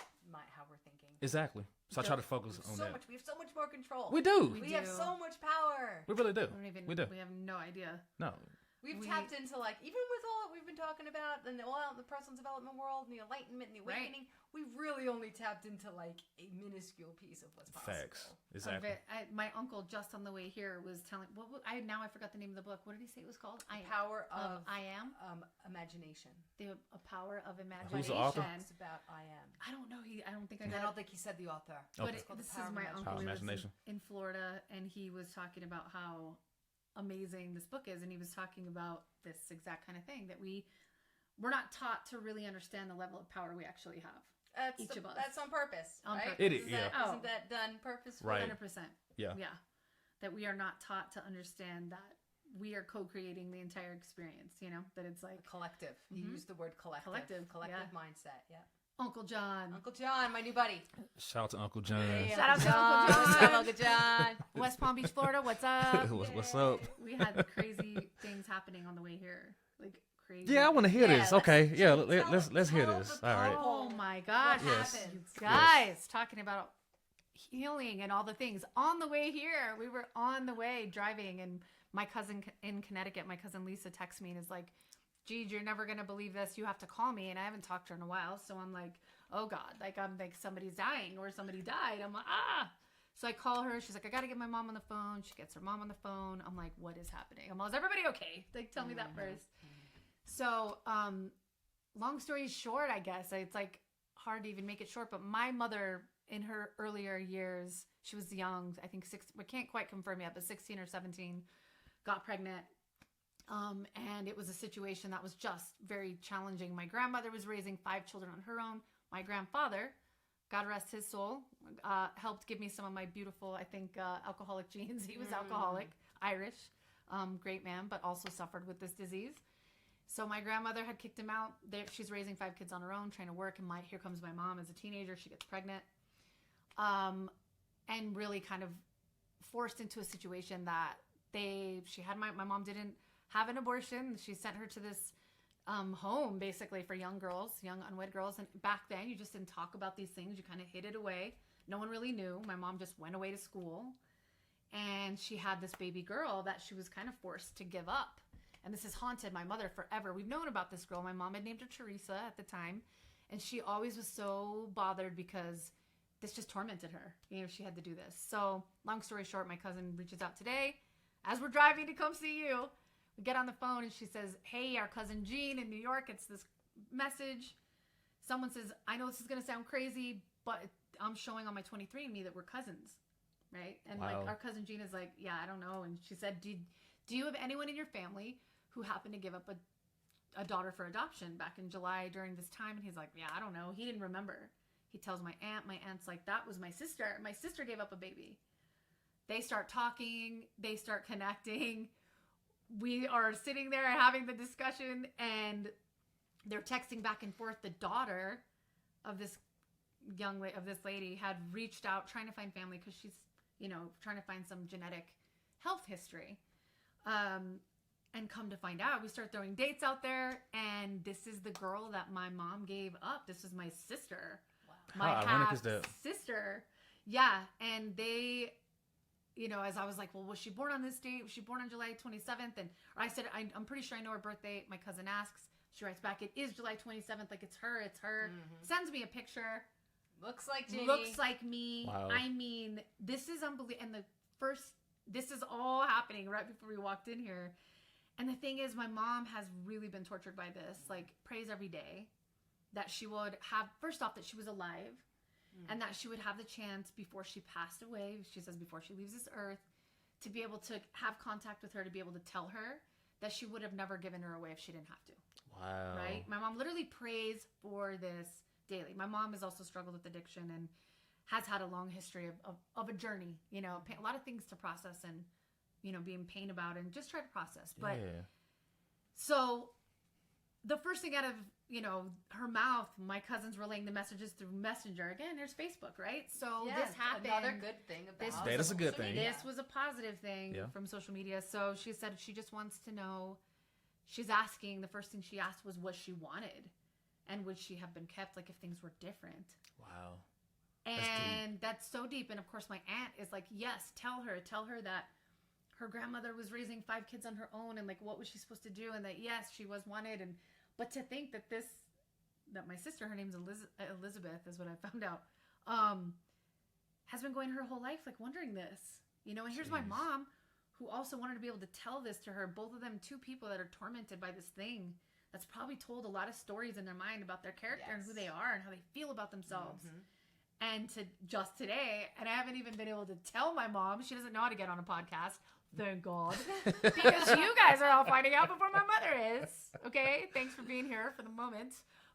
how we're thinking. Exactly. So I try to focus on So that. much. We have so much more control. We do. We have do. so much power. We really do. I don't even, We do. We have no idea. No. We've We- tapped into like even with all that we've been talking about and all out in the personal development world and the enlightenment and the Right. awakening, we've really only tapped into like a minuscule piece of what's possible. Facts. Of Exactly. it. My uncle just on the way here was telling. I forgot the name of the book. What did he say it was called? The power of I am imagination. a power of imagination. Who's the author? It's about I am. I don't know. I don't think I And got I it. don't think he said the author. Okay. But It's called this The Power is of my Imagination. uncle Power of who lives Imagination. in Florida, and he was talking about how amazing this book is, and he was talking about this exact kind of thing that we're not taught to really understand the level of power we actually have. Each of us. That's on purpose, On right? purpose. It is, Isn't yeah. that, Oh. Isn't that done purposefully? Right. 100%. Yeah. Yeah. That we are not taught to understand that we are co-creating the entire experience, that it's like Collective. You used the word collective. Collective, Collective yeah. mindset. Yeah. Uncle John, Uncle John, my new buddy. Shout out to Uncle John. Hey, Shout out to John. Uncle John. What's up, Uncle John? West Palm Beach, Florida. What's up? What's up? We had crazy things happening on the way here, like crazy. Yeah, I want to hear Yeah, this. let's- Okay. Yeah, tell- let's hear tell this. the All right. people. Oh my gosh, What Yes. happened? you guys, talking about healing and all the things on the way here. We were on the way driving, and My cousin in Connecticut, my cousin Lisa, texts me and is like, "Gee, you're never gonna believe this. You have to call me." And I haven't talked to her in a while, so I'm like, "Oh God!" Like I'm like somebody's dying or somebody died. I'm like, ah. So I call her. She's like, "I gotta get my mom on the phone." She gets her mom on the phone. I'm like, "What is happening?" I'm like, "Is everybody okay? Like, tell me that first." So, long story short, I guess it's like hard to even make it short. But my mother, in her earlier years, she was young. I think we can't quite confirm yet, but 16 or 17, got pregnant. And it was a situation that was just very challenging. My grandmother was raising 5 children on her own. My grandfather, God rest his soul, helped give me some of my beautiful, I think, alcoholic genes. He was alcoholic, Irish, great man, but also suffered with this disease. So my grandmother had kicked him out. She's raising 5 kids on her own, trying to work. And here comes my mom as a teenager. She gets pregnant, and really kind of forced into a situation that my mom didn't have an abortion. She sent her to this home basically for young girls, young unwed girls. And back then you just didn't talk about these things. You kind of hid it away. No one really knew. My mom just went away to school, and she had this baby girl that she was kind of forced to give up. And this has haunted my mother forever. We've known about this girl. My mom had named her Teresa at the time. And she always was so bothered because this just tormented her. She had to do this. So long story short, my cousin reaches out today. As we're driving to come see you, we get on the phone and she says, "Hey, our cousin Jean in New York, it's this message. Someone says, I know this is going to sound crazy, but I'm showing on my 23andMe that we're cousins." Right? And Wow. like our cousin Jean is like, "Yeah, I don't know." And she said, do you have anyone in your family who happened to give up a daughter for adoption back in July during this time? And he's like, "Yeah, I don't know." He didn't remember. He tells my aunt. My aunt's like, "That was my sister. My sister gave up a baby." They start talking. They start connecting. We are sitting there having the discussion, and they're texting back and forth. The daughter of this lady had reached out trying to find family because she's, trying to find some genetic health history. And come to find out, we start throwing dates out there, and this is the girl that my mom gave up. This is my sister. Wow. My How ironic is that? sister. Yeah, and they, as I was like, "Well, was she born on this date? Was she born on July 27th?" And I said, I'm pretty sure I know her birthday. My cousin asks. She writes back, "It is July 27th. Like, it's her. It's her." Mm-hmm. Sends me a picture. Looks like Ginny. Looks like me. Wow. I mean, this is unbelievable. And this is all happening right before we walked in here. And the thing is, my mom has really been tortured by this. Like, prays every day that she would have, first off, that she was alive, and that she would have the chance before she passed away, she says before she leaves this earth, to be able to have contact with her, to be able to tell her that she would have never given her away if she didn't have to. Wow. Right? My mom literally prays for this daily. My mom has also struggled with addiction and has had a long history of a journey, a lot of things to process and, be in pain about and just try to process. But so the first thing out of, her mouth, my cousin's relaying the messages through Messenger. Again, there's Facebook, right? So Yeah, this happened. Another good thing about That is a good social thing. media. This was a positive thing Yeah. from social media. So she said she just wants to know. She's asking, the first thing she asked was what she wanted. And would she have been kept, like, if things were different? Wow. And that's so deep. And of course, my aunt is like, "Yes, tell her that her grandmother was raising 5 kids on her own, and like, what was she supposed to do? And that, yes, she was wanted. But to think that that my sister, her name's Elizabeth, is what I found out, has been going her whole life, like, wondering this, and here's my mom, who also wanted to be able to tell this to her. Both of them, 2 people that are tormented by this thing that's probably told a lot of stories in their mind about their character and who they are and how they feel about themselves. Mm-hmm. And to just today, and I haven't even been able to tell my mom. She doesn't know how to get on a podcast. Thank God. Because you guys are all finding out before my mother is. Okay? Thanks for being here for the moment.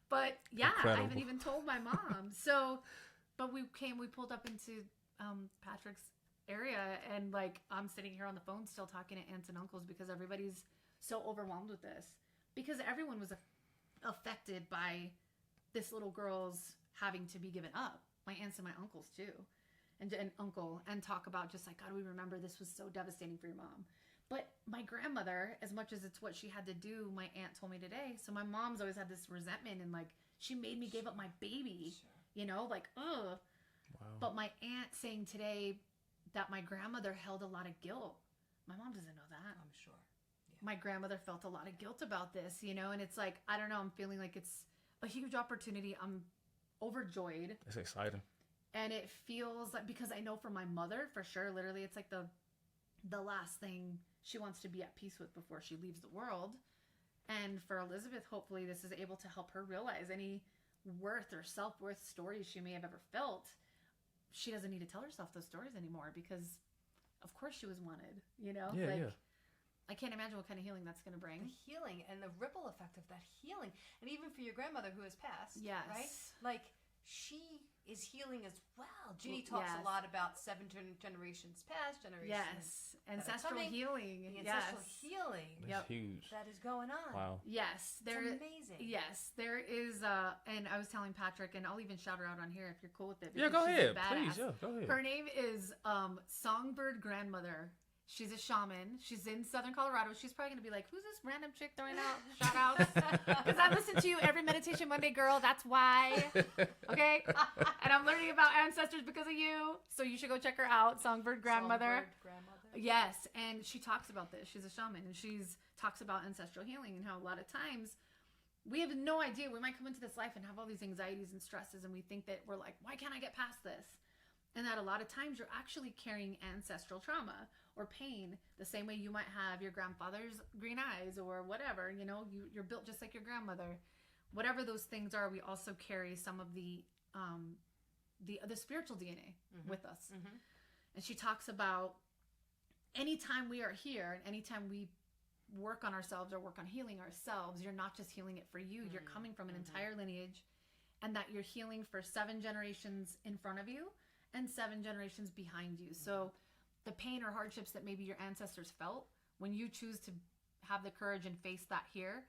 But yeah, Incredible. I haven't even told my mom. So, but we pulled up into Patrick's area, and like, I'm sitting here on the phone still talking to aunts and uncles because everybody's so overwhelmed with this. Because everyone was affected by this little girl's having to be given up. My aunts and my uncles too, and uncle, and talk about just like, God, we remember this was so devastating for your mom. But my grandmother, as much as it's what she had to do, my aunt told me today. So my mom's always had this resentment, and like, she made me give up my baby, like, ugh. Wow. But my aunt saying today that my grandmother held a lot of guilt my mom doesn't know that. I'm sure. Yeah. My grandmother felt a lot of guilt about this, you know, and it's like, I don't know, I'm feeling like it's a huge opportunity. I'm overjoyed. It's exciting. And it feels like, because I know for my mother, for sure, literally, it's like the last thing she wants to be at peace with before she leaves the world. And for Elizabeth, hopefully this is able to help her realize any worth or self-worth stories she may have ever felt. She doesn't need to tell herself those stories anymore because of course she was wanted, you know? Yeah, like, yeah. I can't imagine what kind of healing that's going to bring. The healing and the ripple effect of that healing. And even for your grandmother who has passed. Yes. Right? Like, she is healing as well. Ginny talks a lot about 7 generations past, generations. Yes. Ancestral coming. healing. The ancestral Yes. healing That's huge. that is going on. Wow. Yes. It's amazing. Yes. There is, and I was telling Patrick, and I'll even shout her out on here if you're cool with it. Yeah, because go she's ahead. a badass. Please, yeah, go ahead. Her name is Songbird Grandmother. She's a shaman. She's in Southern Colorado. She's probably going to be like, who's this random chick throwing out shout outs? Because I listen to you every Meditation Monday, girl. That's why. Okay? And I'm learning about ancestors because of you. So you should go check her out, Songbird Grandmother. Yes. And she talks about this. She's a shaman. And she's talks about ancestral healing and how a lot of times we have no idea. We might come into this life and have all these anxieties and stresses. And we think that we're like, why can't I get past this? And that a lot of times you're actually carrying ancestral trauma or pain the same way you might have your grandfather's green eyes or whatever, you know, you're built just like your grandmother. Whatever those things are, we also carry some of the spiritual DNA with us. And she talks about anytime we are here and anytime we work on ourselves or work on healing ourselves, you're not just healing it for you, you're coming from an entire lineage, and that you're healing for 7 generations in front of you and 7 generations behind you. So the pain or hardships that maybe your ancestors felt, when you choose to have the courage and face that here,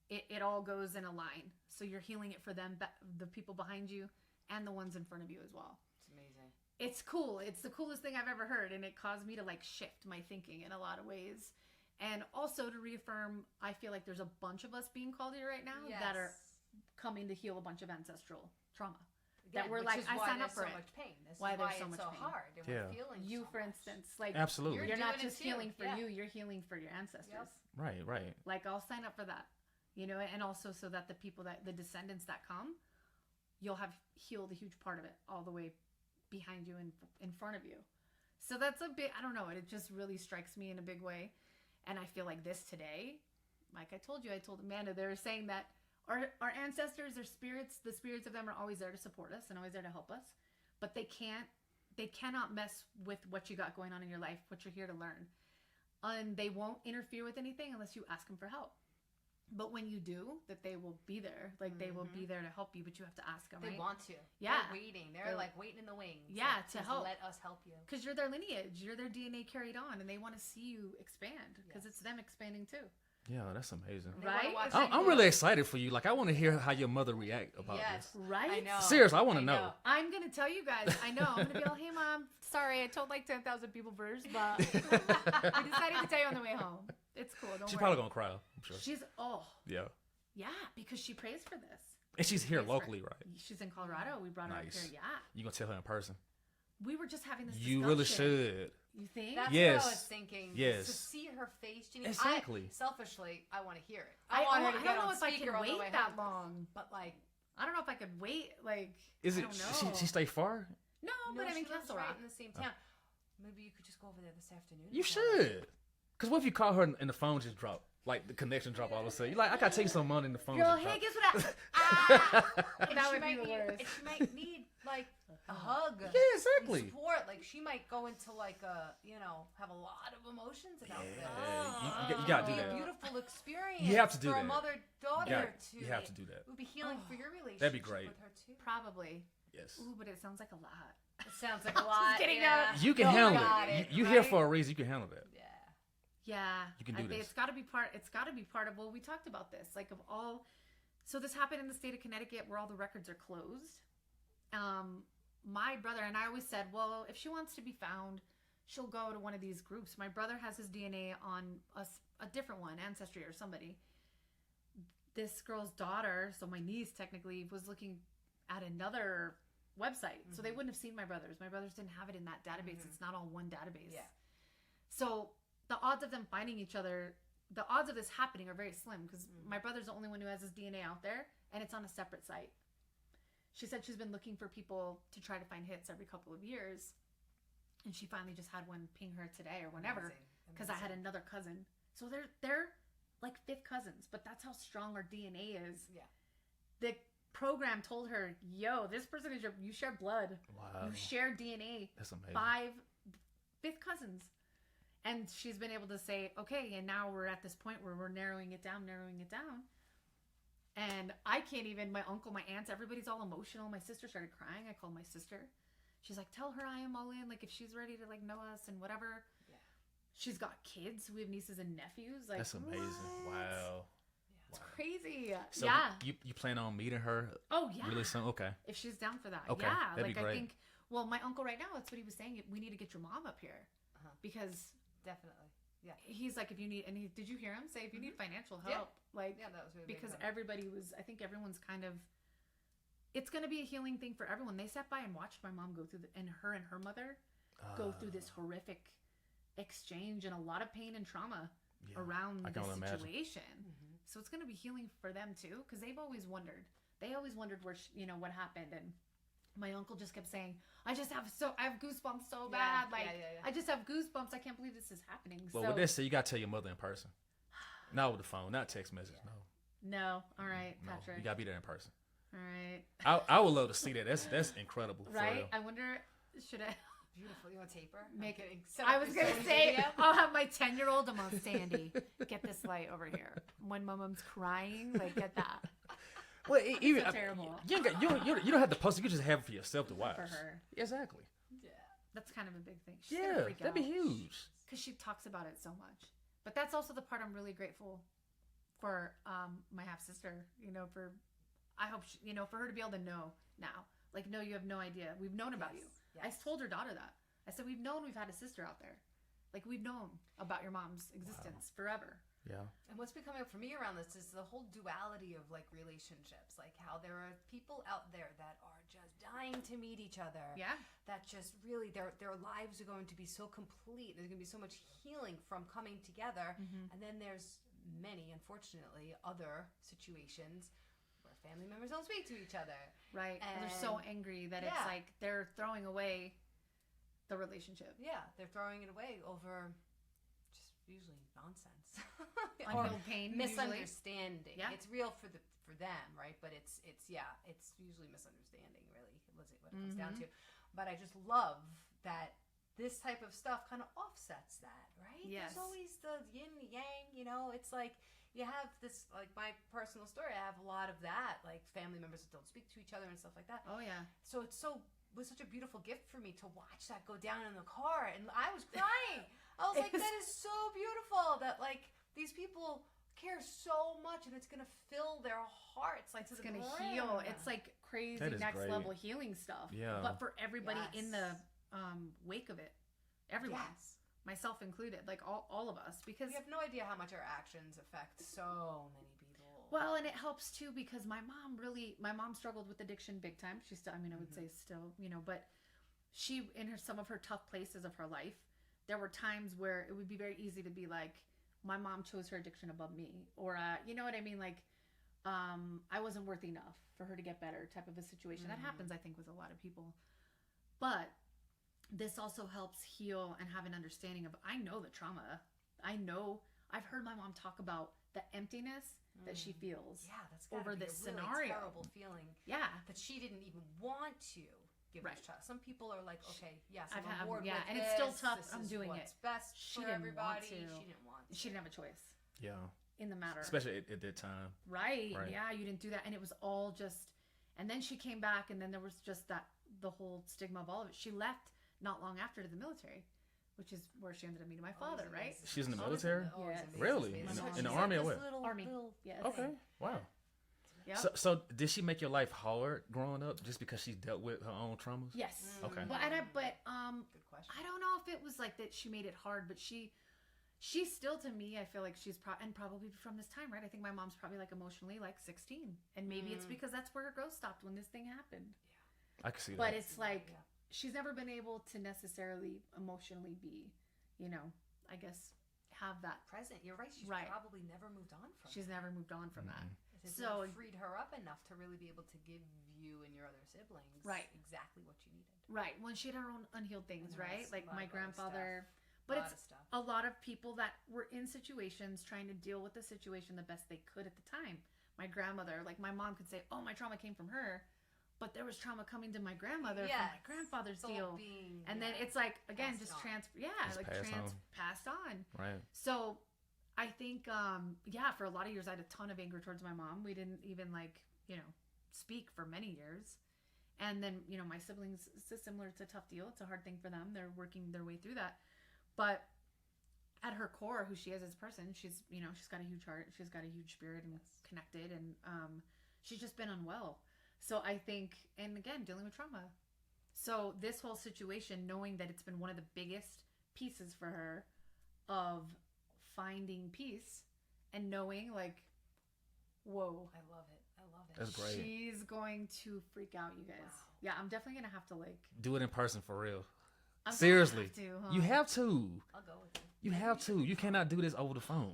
it all goes in a line. So you're healing it for them, the people behind you, and the ones in front of you as well. It's amazing. It's cool. It's the coolest thing I've ever heard, and it caused me to like shift my thinking in a lot of ways. And also to reaffirm, I feel like there's a bunch of us being called here right now that are coming to heal a bunch of ancestral trauma. Again, that we're like, I sign up for so it. much pain. This Why is there's why so it's much so pain. hard. And Yeah. we're feeling You, so for much. instance, like Absolutely. you're not doing it just too. healing for Yeah. you, you're healing for your ancestors. Yep. Right, right. Like I'll sign up for that, you know, and also so that the people the descendants that come, you'll have healed a huge part of it all the way behind you and in front of you. So that's a bit, I don't know, it just really strikes me in a big way. And I feel like this today, like I told Amanda, they were saying that our ancestors, their spirits, the spirits of them are always there to support us and always there to help us. But they cannot mess with what you got going on in your life, what you're here to learn. And they won't interfere with anything unless you ask them for help. But when you do, that they will be there. Like they will be there to help you, but you have to ask them, They right? want to. Yeah. They're waiting. They're like waiting in the wings. Yeah, like, to "Please help. let us help you." Because you're their lineage. You're their DNA carried on, and they want to see you expand because Yes. it's them expanding too. Yeah, that's amazing. They wanna Right? watch I'm you. really excited for you. Like, I want to hear how your mother react about Yes. this. Right? I know. Seriously, I want to know. I'm going to tell you guys. I know. I'm going to be all, hey, Mom, sorry, I told like 10,000 people first, but I decided to tell you on the way home. It's cool. Don't She's worry. probably going to cry, I'm sure. Yeah, Yeah. because she prays for this. And she's here Prays for- locally, right? She's in Colorado. We brought her up Nice. here. Yeah. You going to tell her in person? We were just having this You really discussion. should. You think? That's Yes. what I was thinking. Yes. To see her face, Ginny. Exactly. Selfishly, I want to hear it. I want her to I get don't know on if I speaker can on the way wait that home. long. But like, I don't know if I could wait. Like, Is I it, don't know. she stay far? No, but I'm in she lives Castle right Rock. in the same town. Maybe you could just go over there this afternoon. You and tell her. should. Because what if you call her and the phone just drop? Like, the connection drop all of a sudden. You're like, I got to take some money and the phone Girl, just hey, drop. guess what? That And she would be might the need- worst. And she might need like a hug. Yeah, and exactly. support. Like she might go into like a, have a lot of emotions about this. You got to do It'd be a that. beautiful experience. You have to do for that. a mother-daughter to. You have to do that. It would be healing for your relationship. That'd be great. With her too. Probably. Yes. Ooh, but it sounds like a lot. It sounds like a lot. kidding, yeah. You can No, handle got it. You're here for a reason. You can handle that. Yeah. Yeah, You can do I think this. It's got to be part. It's got to be part of. Well, we talked about this. Like of all, so this happened in the state of Connecticut where all the records are closed. My brother and I always said, well, if she wants to be found, she'll go to one of these groups. My brother has his DNA on a different one, Ancestry or somebody. This girl's daughter, so my niece technically, was looking at another website, so they wouldn't have seen my brothers. My brothers didn't have it in that database. It's not all one database. Yeah. So the odds of them finding each other, the odds of this happening are very slim because my brother's the only one who has his DNA out there, and it's on a separate site. She said she's been looking for people to try to find hits every couple of years, and she finally just had one ping her today or whenever because I had another cousin. So they're like fifth cousins, but that's how strong our DNA is. Yeah. The program told her, yo, this person is you share blood. Wow. You share DNA. That's amazing. 5 fifth cousins. And she's been able to say, okay, and now we're at this point where we're narrowing it down. And I can't even, my uncle, my aunts, everybody's all emotional. My sister started crying. I called my sister. She's like, tell her I am all in. Like, if she's ready to, like, know us and whatever. Yeah. She's got kids. We have nieces and nephews. Like, that's amazing. What? Wow. It's crazy. So yeah. You plan on meeting her? Oh, yeah. Really soon? Okay. If she's down for that. Okay. Yeah. That'd like, be great. I think, well, my uncle right now, that's what he was saying. We need to get your mom up here. Because... Definitely. Yeah. He's like, if you need, and did you hear him say, if you need financial help, like, that was really because everybody was, I think everyone's kind of, it's going to be a healing thing for everyone. They sat by and watched my mom go through and her mother go through this horrific exchange and a lot of pain and trauma around the situation. So it's going to be healing for them too. Cause they've always wondered, where, what happened. And my uncle just kept saying, I have goosebumps so bad. Like, I just have goosebumps. I can't believe this is happening. Well, so, with this, you got to tell your mother in person. Not with the phone, not text message. No. All right, No. Patrick. You got to be there in person. All right. I would love to see that. That's incredible. Right? For real. I wonder, should I Beautiful. You want taper? make it? Set I up was your going to social say, media. I'll have my 10-year-old. I'm on Sandy. Get this light over here. When my mom's crying, like, get that. Well, even so terrible. You don't have to post it. You just have it for yourself to watch. For her. Exactly. Yeah. That's kind of a big thing. She's gonna Yeah, freak that'd be out. huge. Because she talks about it so much. But that's also the part I'm really grateful for my half-sister, I hope, for her to be able to know now. Like, no, you have no idea. We've known about you. I told her daughter that. I said, we've known we've had a sister out there. Like, we've known about your mom's existence forever. Yeah. And what's been coming up for me around this is the whole duality of like relationships, like how there are people out there that are just dying to meet each other. Yeah. That just really their lives are going to be so complete. There's going to be so much healing from coming together. And then there's many, unfortunately, other situations where family members don't speak to each other. Right. And they're so angry that it's like they're throwing away the relationship. Yeah, they're throwing it away over just usually nonsense. Unhealed pain, misunderstanding. Yeah. It's real for them, right? But it's usually misunderstanding, really, what it comes down to. But I just love that this type of stuff kind of offsets that, right? Yes. There's always the yin yang, it's like you have this, like my personal story, I have a lot of that, like family members that don't speak to each other and stuff like that. Oh, yeah. So it was such a beautiful gift for me to watch that go down in the car, and I was crying. I was like, that is so beautiful that like these people care so much, and it's gonna fill their hearts, like it's gonna heal. It's like crazy next level healing stuff. Yeah. But for everybody in the wake of it, everyone, myself included, like all of us, because we have no idea how much our actions affect so many people. Well, and it helps too because my mom struggled with addiction big time. She still, I would say still, but she in some of her tough places of her life, there were times where it would be very easy to be like, my mom chose her addiction above me, or you know what I mean, like I wasn't worthy enough for her to get better type of a situation. That happens, I think, with a lot of people. But this also helps heal and have an understanding of, I know the trauma. I've heard my mom talk about the emptiness that she feels over this scenario. Terrible feeling. Yeah. That she didn't even want to give this child. Some people are like, okay, yes, I'm on board with and this. it's still tough. This I'm is doing what's it. best She for didn't everybody. want to. She didn't want to. She didn't have a choice. Yeah. In the matter. Especially at that time. Right. Yeah, you didn't do that. And it was all just, and then she came back, and then there was just the whole stigma of all of it. She left not long after to the military, which is where she ended up meeting my father, right? She's in the military? Yes. Really? In the army or what? Army. Yes. Okay. Wow. Yep. So did she make your life hard growing up just because she dealt with her own traumas? Yes. Okay. But good question. I don't know if it was like that she made it hard, but she still, to me, I feel like she's and probably from this time, right? I think my mom's probably like emotionally like 16, and maybe it's because that's where her growth stopped when this thing happened. I can see that. But it's like she's never been able to necessarily emotionally be, I guess, have that. Present. You're right. She's Right. probably never moved on from She's never moved on from that. It So hasn't freed her up enough to really be able to give you and your other siblings Right. exactly what you needed. right, when she had her own unhealed things, And right? that's Like a lot my of other grandfather. stuff. But Lot it's of stuff. a lot of people that were in situations trying to deal with the situation the best they could at the time. My grandmother, like my mom could say, "Oh, my trauma came from her," but there was trauma coming to my grandmother from my grandfather's It's all deal. being, And then it's like again, passed just on. passed on. Right. So I think for a lot of years I had a ton of anger towards my mom. We didn't even speak for many years. And then, my siblings, it's similar. It's a tough deal. It's a hard thing for them. They're working their way through that. But at her core, who she is as a person, she's got a huge heart. She's got a huge spirit and connected. And she's just been unwell. So I think, and again, dealing with trauma. So this whole situation, knowing that it's been one of the biggest pieces for her of finding peace and knowing whoa. I love it. That's great. She's going to freak out, you guys. Wow. Yeah, I'm definitely going to have to Do it in person for real. I'm gonna Seriously. have to, huh? You have to. I'll go with you. You have to. You cannot do this over the phone.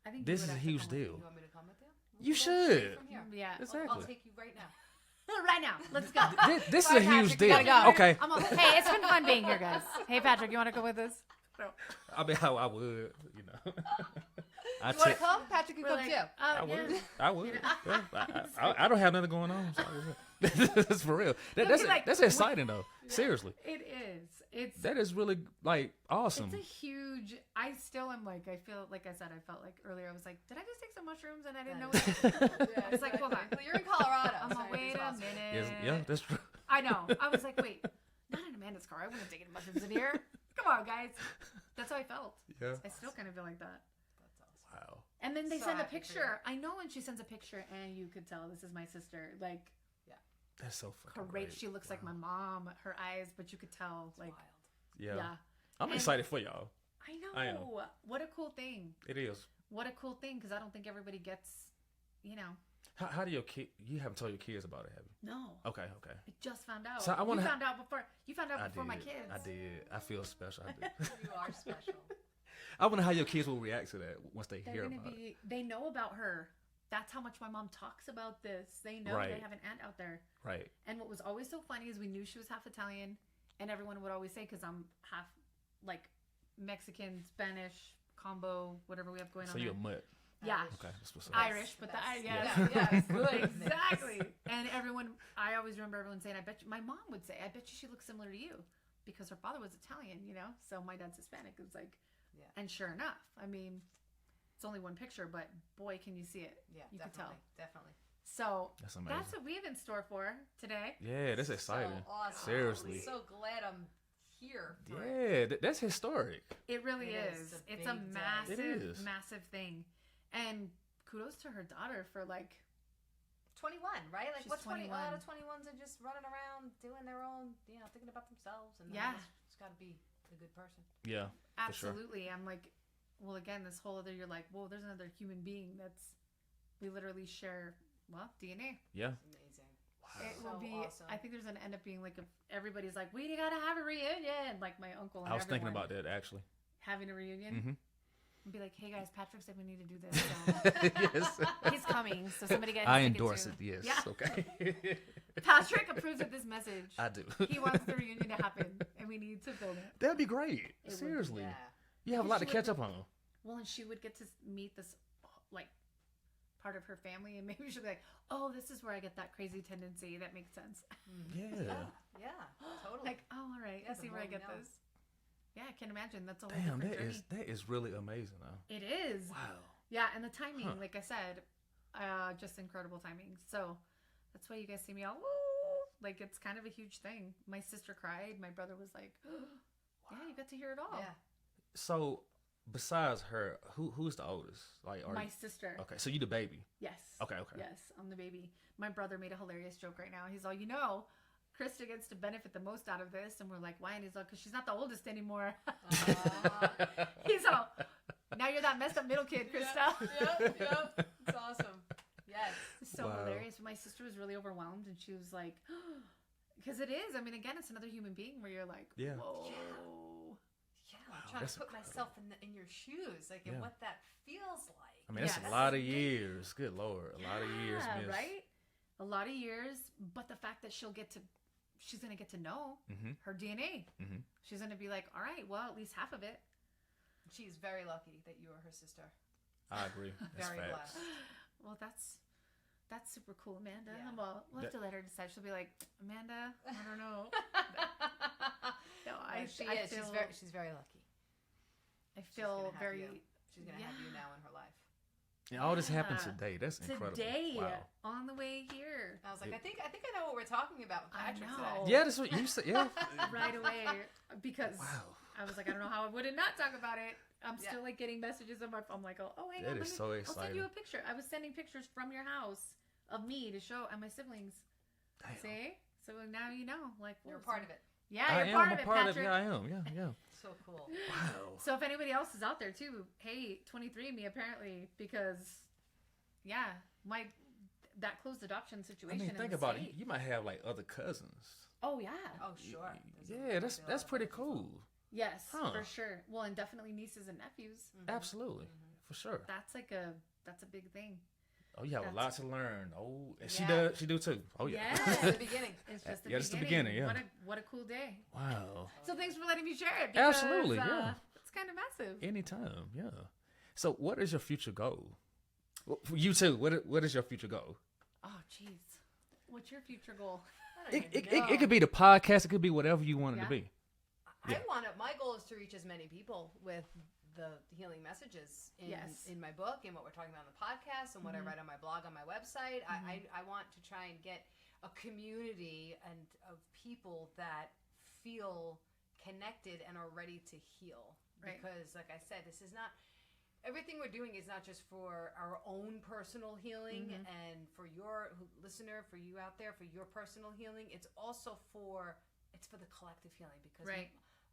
I think This you is would a have to huge come with deal. You want me to come with you? You We'll go straight should. from here. Yeah. Exactly. I'll take you right now. Right now. Let's go. This is a Sorry, huge Patrick, we deal. gotta go. Okay. Hey, it's been fun being here, guys. Hey, Patrick, you want to go with us? I mean, I would, I You want to come? Patrick can come too. I would. Yeah. I would. You know? Yeah, I don't have nothing going on. So that's for real. That's exciting though. Seriously, It is. that is really awesome. It's a huge. I still am I feel like I said. I felt like earlier. I was like, did I just take some mushrooms and I didn't know it? Yeah, It's like, hold on. Well, you're in Colorado. I'm so like, wait it's a awesome. minute. Yes, yeah, that's true. I know. I was like, wait, not in Amanda's car. I wouldn't have taken mushrooms in here. Come on, guys. That's how I felt. Yeah. I still kind of feel like that. That's awesome. Wow. And then they So send a happy for picture. I know when she sends a picture and you could tell this is my sister. That's so fucking Great. great. She looks like my mom, her eyes, but you could tell Wild. yeah. I'm And- excited for y'all. I know. I am. What a cool thing. It is. What a cool thing because I don't think everybody gets, How do your kid? You haven't told your kids about it, have you? No. Okay. I just found out. So I wanna you found out before. You found out I before did. my kids. I did. I feel special. I do. You are special. I wonder how your kids will react to that once they They're hear gonna about it. be. They know about her. That's how much my mom talks about this. They know Right. they have an aunt out there. Right. And what was always so funny is we knew she was half Italian, and everyone would always say because I'm half Mexican, Spanish combo, whatever we have going So on. you're a there. mutt. Yeah. Okay. That's what's up. Irish, but the Yes. Good. exactly. And I always remember everyone saying, "I bet you." My mom would say, "I bet you she looks similar to you," because her father was Italian, So my dad's Hispanic. It was Yeah. and sure enough, I mean, it's only one picture, but boy, can you see it? Yeah, You could definitely. tell. Definitely. So That's amazing. that's what we have in store for today. Yeah, that's exciting. So awesome. Seriously. I'm so glad I'm here. For it. Yeah, that's historic. It really It is. is a It's a big day. massive, It is. massive thing. And kudos to her daughter for 21, right? She's What's 20? A lot 21. of 21s are just running around doing their own, thinking about themselves. And Yeah. It's got to be a good person. Yeah. For sure. absolutely. I'm like, well, again, this whole other, you're like, whoa, there's another human being we literally share, DNA. Yeah. It's amazing. It So will be. awesome. I think there's gonna end up being if everybody's like, we gotta have a reunion. Like my uncle and I was thinking everyone about that actually. having a reunion. Mm-hmm. And be like, hey guys, Patrick said we need to do this. So Yes. he's coming. So somebody get. I his ticket endorse soon. it. Yes. Yeah. Okay. Patrick approves of this message. I do. He wants the reunion to happen, and we need to film it. That'd be great. would, Seriously. Yeah. You have a lot to She would catch up on. Well, and she would get to meet this part of her family, and maybe she'll be like, oh, this is where I get that crazy tendency. That makes sense. Yeah. Yeah, totally. Like, oh, all right, Yeah, I the see where I more get you know. this. Yeah, I can imagine. That's a whole Damn, different journey. that is really amazing though. It is. Wow. Yeah, and the timing, Huh. like I said, just incredible timing. So that's why you guys see me all, woo! Like, it's kind of a huge thing. My sister cried. My brother was like, yeah, you got to hear it all. Yeah. So besides her, who's the oldest? My sister. Okay, so you the baby. Yes. Okay. Yes, I'm the baby. My brother made a hilarious joke right now. He's all, Krista gets to benefit the most out of this. And we're like, why? And he's all, because she's not the oldest anymore. He's all, now you're that messed up middle kid, Krista. Yep. It's awesome. Yes. So Wow. hilarious. My sister was really overwhelmed, and she was like, because it is. I mean, again, it's another human being where you're like, Yeah. whoa. Yeah. trying to put myself in your shoes, like in what that feels like. I mean, that's a lot of years. Good Lord. A lot of years, miss. Right? A lot of years. But the fact that she's going to get to know her DNA. Mm-hmm. She's going to be like, all right, well, at least half of it. She's very lucky that you are her sister. I agree. That's very facts. blessed. Well, that's super cool, Amanda. Yeah. Well, we'll have to let her decide. She'll be like, Amanda, I don't know. No, she's very lucky. I feel very. She's gonna have you now in her life. Yeah, all this happened today. That's incredible. Today, wow. On the way here. I was like, I think I know what we're talking about with Patrick today. Yeah, that's what you said. Yeah. Right away, because I was like, I don't know how I wouldn't not talk about it. I'm still like getting messages on my phone. I'm like, oh, hang on. That is so exciting. I'll send you a picture. I was sending pictures from your house of me to show and my siblings. Damn. See? So now you know, like you're a part of it. Yeah, you're part of it, Patrick. Yeah, I am. Yeah. So cool. Wow. So if anybody else is out there too, hey, 23andMe apparently, because that closed adoption situation. I mean, think about it. You might have like other cousins. Oh yeah. Oh sure. Yeah, that's pretty cool. Yes, for sure. Well, and definitely nieces and nephews. Mm-hmm. Absolutely, for sure. That's a big thing. Oh, you have a lot to learn. Oh, and she do too. Oh yeah. It's the beginning. It's just the beginning. It's the beginning. Yeah. What a cool day. Wow. So thanks for letting me share it. Because, Absolutely. Yeah. It's kind of massive. Anytime. Yeah. So, what is your future goal? Well, for you too. What is your future goal? Oh, jeez. What's your future goal? It could be the podcast. It could be whatever you want it to be. My goal is to reach as many people with the healing messages in my book and what we're talking about on the podcast and what I write on my blog, on my website. I want to try and get a community and of people that feel connected and are ready to heal. Right. Because like I said, this is not everything we're doing is not just for our own personal healing and for your listener, for you out there, for your personal healing. It's also for the collective healing, because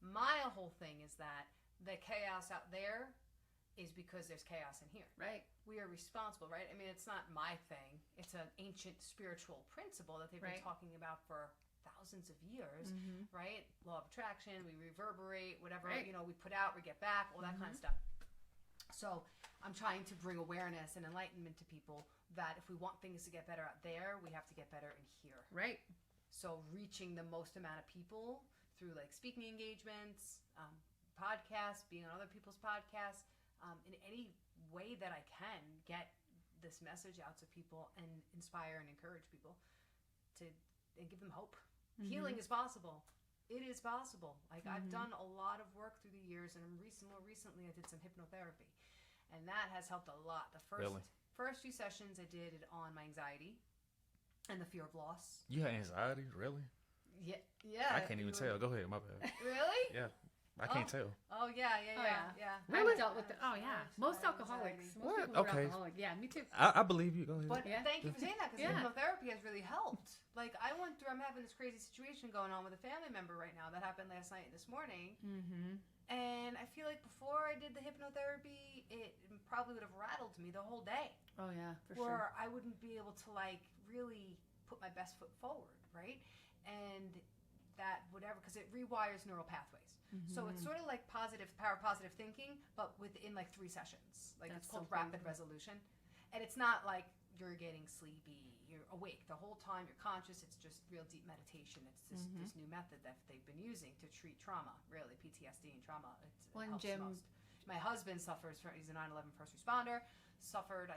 my whole thing is that the chaos out there is because there's chaos in here. Right. We are responsible, right? I mean, it's not my thing. It's an ancient spiritual principle that they've been talking about for thousands of years, right? Law of attraction, we reverberate, whatever, we put out, we get back, all that kind of stuff. So I'm trying to bring awareness and enlightenment to people that if we want things to get better out there, we have to get better in here. Right. So reaching the most amount of people through like speaking engagements, podcasts, being on other people's podcasts, in any way that I can get this message out to people and inspire and encourage people and give them hope. Healing is possible. It is possible. Like I've done a lot of work through the years, and more recently I did some hypnotherapy, and that has helped a lot. The first few sessions I did it on my anxiety and the fear of loss. You had anxiety, really? Yeah. I can't even tell. Go ahead, my bad. Really? Yeah. I can't tell. Oh yeah. Really? I've dealt with it. Oh yeah. Most alcoholics. Most people are alcoholic. Yeah, me too. I believe you. Go ahead. But thank you for saying that, because hypnotherapy has really helped. Like I'm having this crazy situation going on with a family member right now that happened last night and this morning. And I feel like before I did the hypnotherapy, it probably would have rattled me the whole day. Oh yeah, for sure. sure. Or I wouldn't be able to like really put my best foot forward, right? And that whatever, because it rewires neural pathways. So it's sort of like power positive thinking, but within like 3 sessions. Like it's called rapid resolution. And it's not like you're getting sleepy, you're awake the whole time, you're conscious. It's just real deep meditation. It's this new method that they've been using to treat trauma, really, PTSD and trauma. It helps most. My husband he's a 9/11 first responder, suffered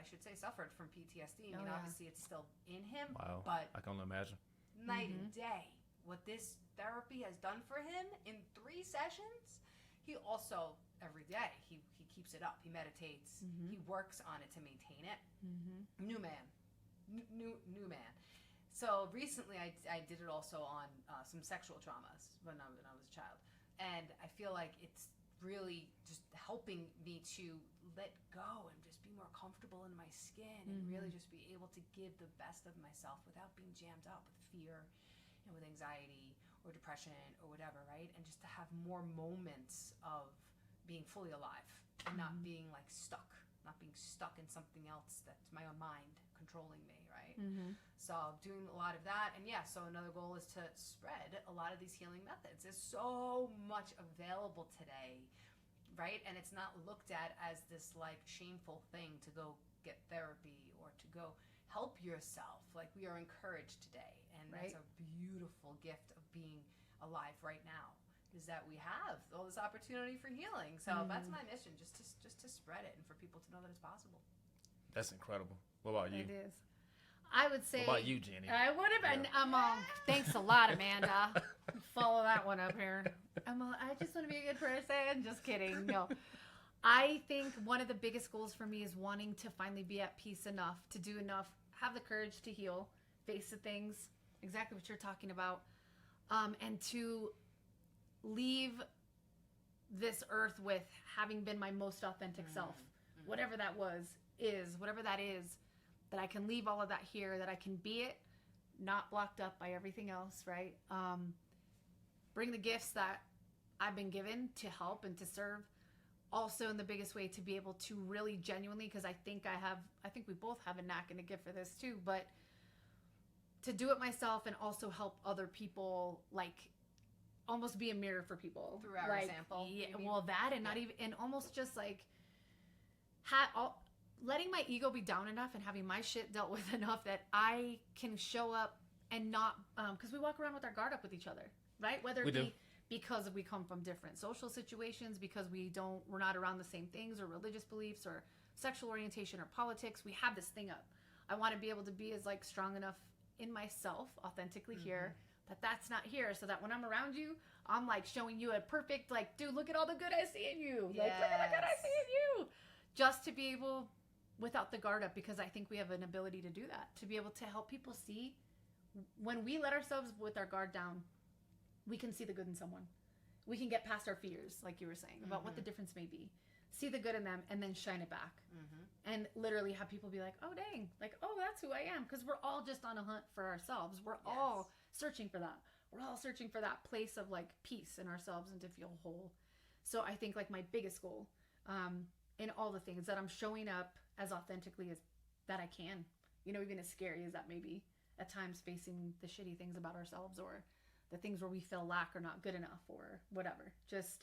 from PTSD. I mean, obviously it's still in him. Wow. But I can only imagine. Night and day. What this therapy has done for him in 3 sessions, he also, every day, he keeps it up. He meditates. He works on it to maintain it. New man. New man. So recently I did it also on some sexual traumas when I was a child. And I feel like it's really just helping me to let go and just be more comfortable in my skin and really just be able to give the best of myself without being jammed up with fear and with anxiety or depression or whatever, right? And just to have more moments of being fully alive and not being like stuck in something else that's my own mind controlling me, right? So doing a lot of that. And so another goal is to spread a lot of these healing methods. There's so much available today right? And it's not looked at as this like shameful thing to go get therapy or to go help yourself. Like, we are encouraged today, and Right. that's a beautiful gift of being alive right now, is that we have all this opportunity for healing. So that's my mission, just to spread it and for people to know that it's possible. That's incredible. What about you? It is. I would say. What about you, Jenny? I would have been. Thanks a lot, Amanda. Follow that one up here. I just want to be a good person. Just kidding. No. I think one of the biggest goals for me is wanting to finally be at peace enough to do enough, have the courage to heal, face the things, exactly what you're talking about, and to leave this earth with having been my most authentic self, whatever that whatever that is, that I can leave all of that here, that I can be it, not blocked up by everything else, right? Bring the gifts that I've been given to help and to serve. Also, in the biggest way, to be able to really genuinely, because I think we both have a knack and a gift for this too, but to do it myself and also help other people, like almost be a mirror for people Through our like, example, Yeah, maybe? well, that and not even, and almost just like letting my ego be down enough and having my shit dealt with enough that I can show up and not, because we walk around with our guard up with each other, right? Whether We it do. be because we come from different social situations, because we're not around the same things, or religious beliefs, or sexual orientation, or politics. We have this thing up. I want to be able to be as like strong enough in myself, authentically here, that's not here, so that when I'm around you, I'm like showing you a perfect, like, dude, look at all the good I see in you. Like, look at the good I see in you. Just to be able, without the guard up, because I think we have an ability to do that, to be able to help people see when we let ourselves with our guard down, we can see the good in someone. We can get past our fears, like you were saying, about what the difference may be. See the good in them and then shine it back. And literally have people be like, oh, dang. Like, oh, that's who I am. Because we're all just on a hunt for ourselves. We're all searching for that. We're all searching for that place of like peace in ourselves and to feel whole. So I think like my biggest goal in all the things that I'm showing up as authentically as that I can. You know, even as scary as that may be at times, facing the shitty things about ourselves or the things where we feel lack or not good enough or whatever. Just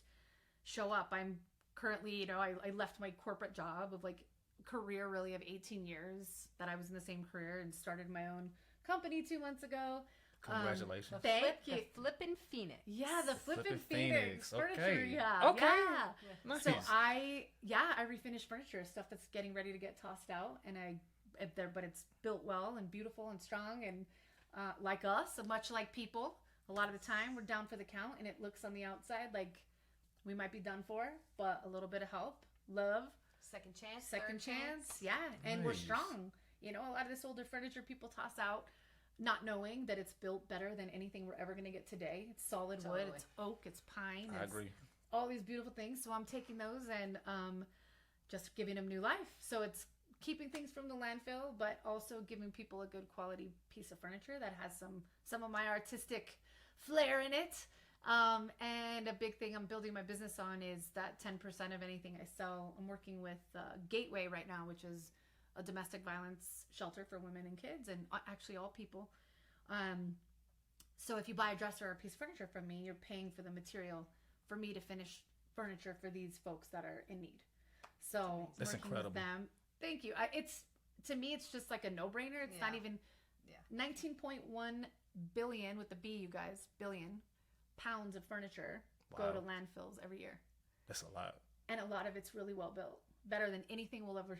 show up. I'm currently, you know, I left my corporate job of like career really of 18 years that I was in the same career and started my own company 2 months ago. Congratulations. Thank you. The Flippin' Phoenix. Yeah, the Flippin' Flippin' Phoenix Phoenix. furniture Okay. rehab. Okay. Yeah. Nice. So I refinished furniture, stuff that's getting ready to get tossed out, and but it's built well and beautiful and strong, and like us, much like people, a lot of the time we're down for the count, and it looks on the outside like we might be done for, but a little bit of help, love, Second chance. second third chance, yeah, and we're Nice. strong. You know, a lot of this older furniture people toss out, not knowing that it's built better than anything we're ever going to get today. It's solid wood, Totally. it's oak, it's pine. I it's agree. all these beautiful things. So I'm taking those and just giving them new life. So it's keeping things from the landfill, but also giving people a good quality piece of furniture that has some of my artistic flair in it. And a big thing I'm building my business on is that 10% of anything I sell. I'm working with Gateway right now, which is a domestic violence shelter for women and kids, and actually all people. So if you buy a dresser or a piece of furniture from me, you're paying for the material for me to finish furniture for these folks that are in need. So That's working incredible. with them. Thank you. It's to me, it's just like a no-brainer. It's not Yeah. even Yeah. 19.1 billion with the B, you guys, billion pounds of furniture go to Wow. landfills every year, That's a lot. and a lot of it's really well built, better than anything we'll ever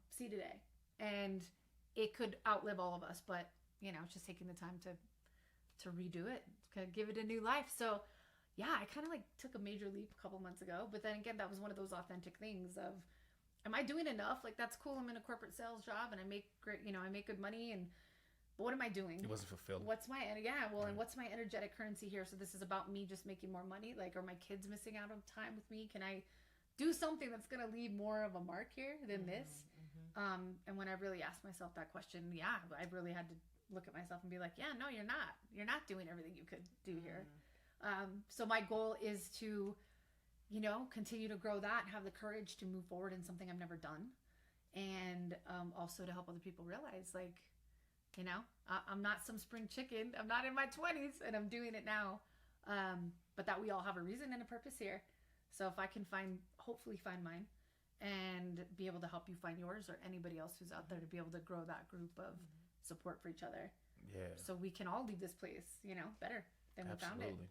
see today, and it could outlive all of us, but it's just taking the time to redo it, to give it a new life. So yeah, I kind of like took a major leap a couple months ago, but then again, that was one of those authentic things of, am I doing enough? Like, that's cool, I'm in a corporate sales job and I make great, I make good money, but what am I doing? It wasn't fulfilling. What's my and what's my energetic currency here? So this is about me just making more money. Like, are my kids missing out on time with me? Can I do something that's gonna leave more of a mark here than this? And when I really asked myself that question, I really had to look at myself and be like, yeah, no, you're not doing everything you could do here. So my goal is to, continue to grow that and have the courage to move forward in something I've never done, and also to help other people realize, like, I'm not some spring chicken. I'm not in my 20s and I'm doing it now. But that we all have a reason and a purpose here. So if I can find hopefully find mine and be able to help you find yours, or anybody else who's out there, to be able to grow that group of support for each other. Yeah. So we can all leave this place, better than we found it. Absolutely.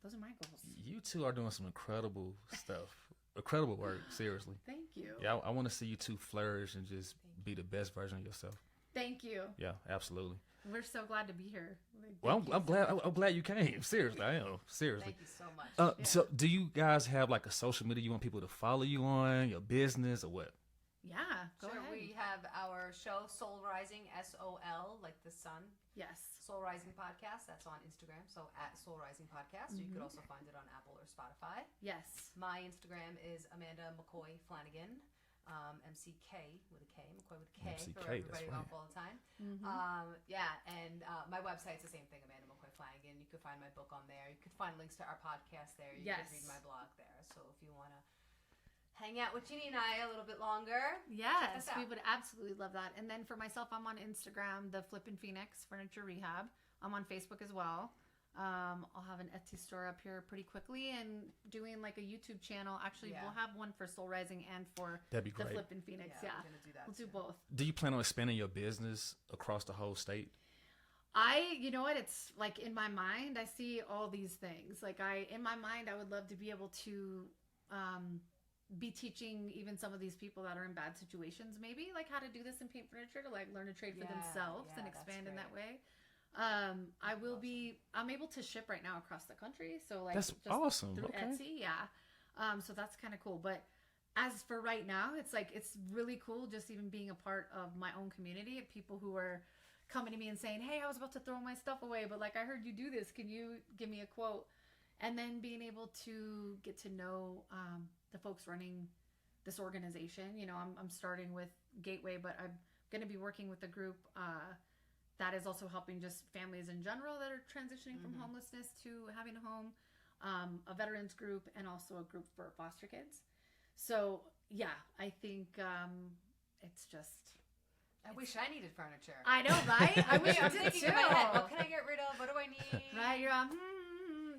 Those are my goals. You two are doing some incredible stuff. Incredible work, seriously. Thank you. Yeah, I want to see you two flourish and just be the best version of yourself. Thank you. Yeah, absolutely. We're so glad to be here. Well, I'm glad you came. Seriously, I am. Seriously. Thank you so much. So do you guys have like a social media you want people to follow you on, your business, or what? Yeah, go Sure, ahead. we have our show, Soul Rising, SOL, like the sun. Yes. Soul Rising Podcast, that's on Instagram, so at Soul Rising Podcast. You could also find it on Apple or Spotify. Yes. My Instagram is Amanda McCoy Flanagan, MCK with a K, McCoy with a K, MCK, for everybody that's off all the time. Mm-hmm. And my website's the same thing, Amanda McCoy Flanagan. You could find my book on there. You could find links to our podcast there. You could read my blog there. So if you want to hang out with Ginny and I a little bit longer. Yes, we would absolutely love that. And then for myself, I'm on Instagram, the Flippin' Phoenix Furniture Rehab. I'm on Facebook as well. I'll have an Etsy store up here pretty quickly, and doing like a YouTube channel. Actually, we'll have one for Soul Rising and for That'd be the great. Flippin' Phoenix. Yeah, we're gonna do that we'll do soon. both. Do you plan on expanding your business across the whole state? You know what? It's like in my mind, I see all these things. Like in my mind, I would love to be able to be teaching even some of these people that are in bad situations, maybe like how to do this in paint furniture, to like learn a trade for themselves and expand in that way. I'm able to ship right now across the country. So like that's just awesome. through Etsy. Yeah. So that's kind of cool. But as for right now, it's like, it's really cool just even being a part of my own community of people who are coming to me and saying, hey, I was about to throw my stuff away, but like, I heard you do this. Can you give me a quote? And then being able to get to know, the folks running this organization. I'm starting with Gateway, but I'm going to be working with a group, that is also helping just families in general that are transitioning from homelessness to having a home, a veterans group, and also a group for foster kids. So yeah, I think it's just. I wish I needed furniture. I know, right? I wish I I'm did thinking too. in my head, what can I get rid of? What do I need? Right, you're on.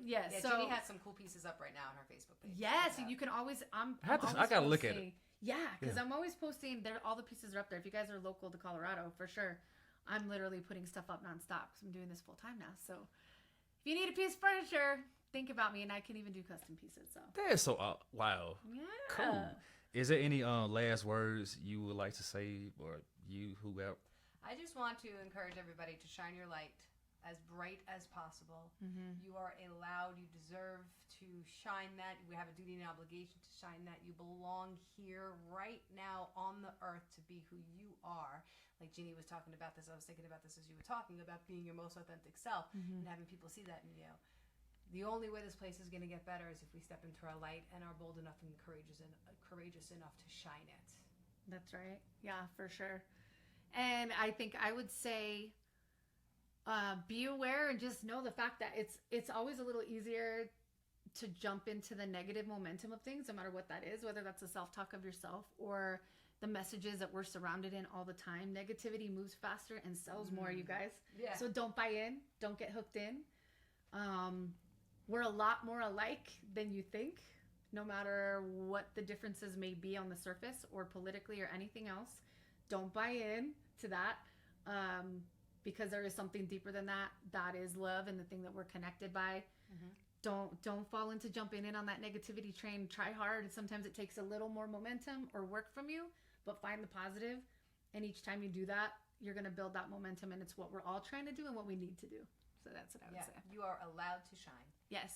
Yes. Yeah, so Ginny has some cool pieces up right now on her Facebook page. yes, and you can always. I gotta look at it. Yeah, because I'm always posting. All the pieces are up there. If you guys are local to Colorado, for sure, I'm literally putting stuff up nonstop because I'm doing this full time now. So if you need a piece of furniture, think about me, and I can even do custom pieces. So That's so wow. yeah, Cool. Is there any last words you would like to say, or you whoever? I just want to encourage everybody to shine your light as bright as possible. You are allowed, you deserve to shine that. We have a duty and obligation to shine that. You belong here right now on the earth to be who you are. Like Ginny was talking about this, I was thinking about this as you were talking about being your most authentic self and having people see that in you. The only way this place is going to get better is if we step into our light and are bold enough and courageous enough to shine it. that's right. Yeah, for sure. And I think I would say, be aware and just know the fact that it's always a little easier to jump into the negative momentum of things, no matter what that is, whether that's a self-talk of yourself or the messages that we're surrounded in all the time. Negativity moves faster and sells more, you guys. Yeah. So don't buy in. Don't get hooked in. We're a lot more alike than you think, no matter what the differences may be on the surface or politically or anything else. Don't buy in to that. Because there is something deeper than that. That is love and the thing that we're connected by. Don't fall into jumping in on that negativity train. Try hard. Sometimes it takes a little more momentum or work from you, but find the positive. And each time you do that, you're going to build that momentum, and it's what we're all trying to do and what we need to do. So that's what I would say. You are allowed to shine. Yes.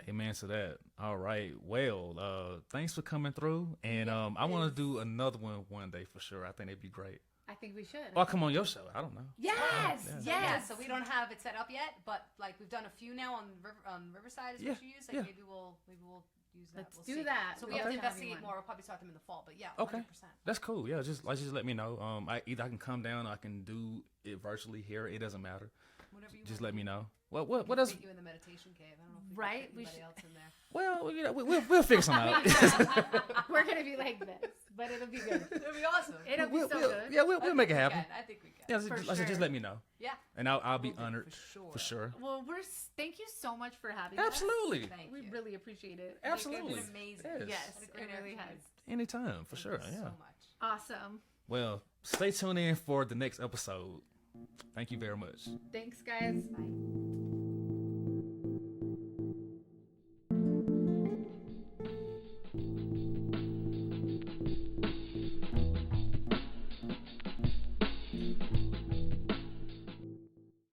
Amen to that. All right. Well, thanks for coming through, and I want to do another one day for sure. I think it'd be great. I think we should. I'll come on your show. I don't know. Yes, yes. So we don't have it set up yet, but like we've done a few now on Riverside is what you use. Like maybe we'll use that. Let's do that. So we have to investigate more. We'll probably start them in the fall, but yeah, 100%. That's cool. Yeah, just let me know. Either I can come down, or I can do it virtually here. It doesn't matter. Whatever you just want. let me know. What else? Put you in the meditation cave. I don't know if we Right? can We put should. anybody else in there. Well, you know, we'll figure something out. We're gonna be like this, but it'll be good. It'll be awesome. It'll be so good. Yeah, we'll make it happen. I think we can. Yeah, For like I said, just sure. let me know, Yeah. and I'll be Will do, honored for sure. Well, thank you so much for having us. Absolutely, Thank We you. really appreciate it. absolutely. It's been amazing. Yes. Yes, Had a it great really afternoon. has. Anytime, for sure. Thank you Yeah. so much. Awesome. Well, stay tuned in for the next episode. Thank you very much. Thanks, guys. Bye.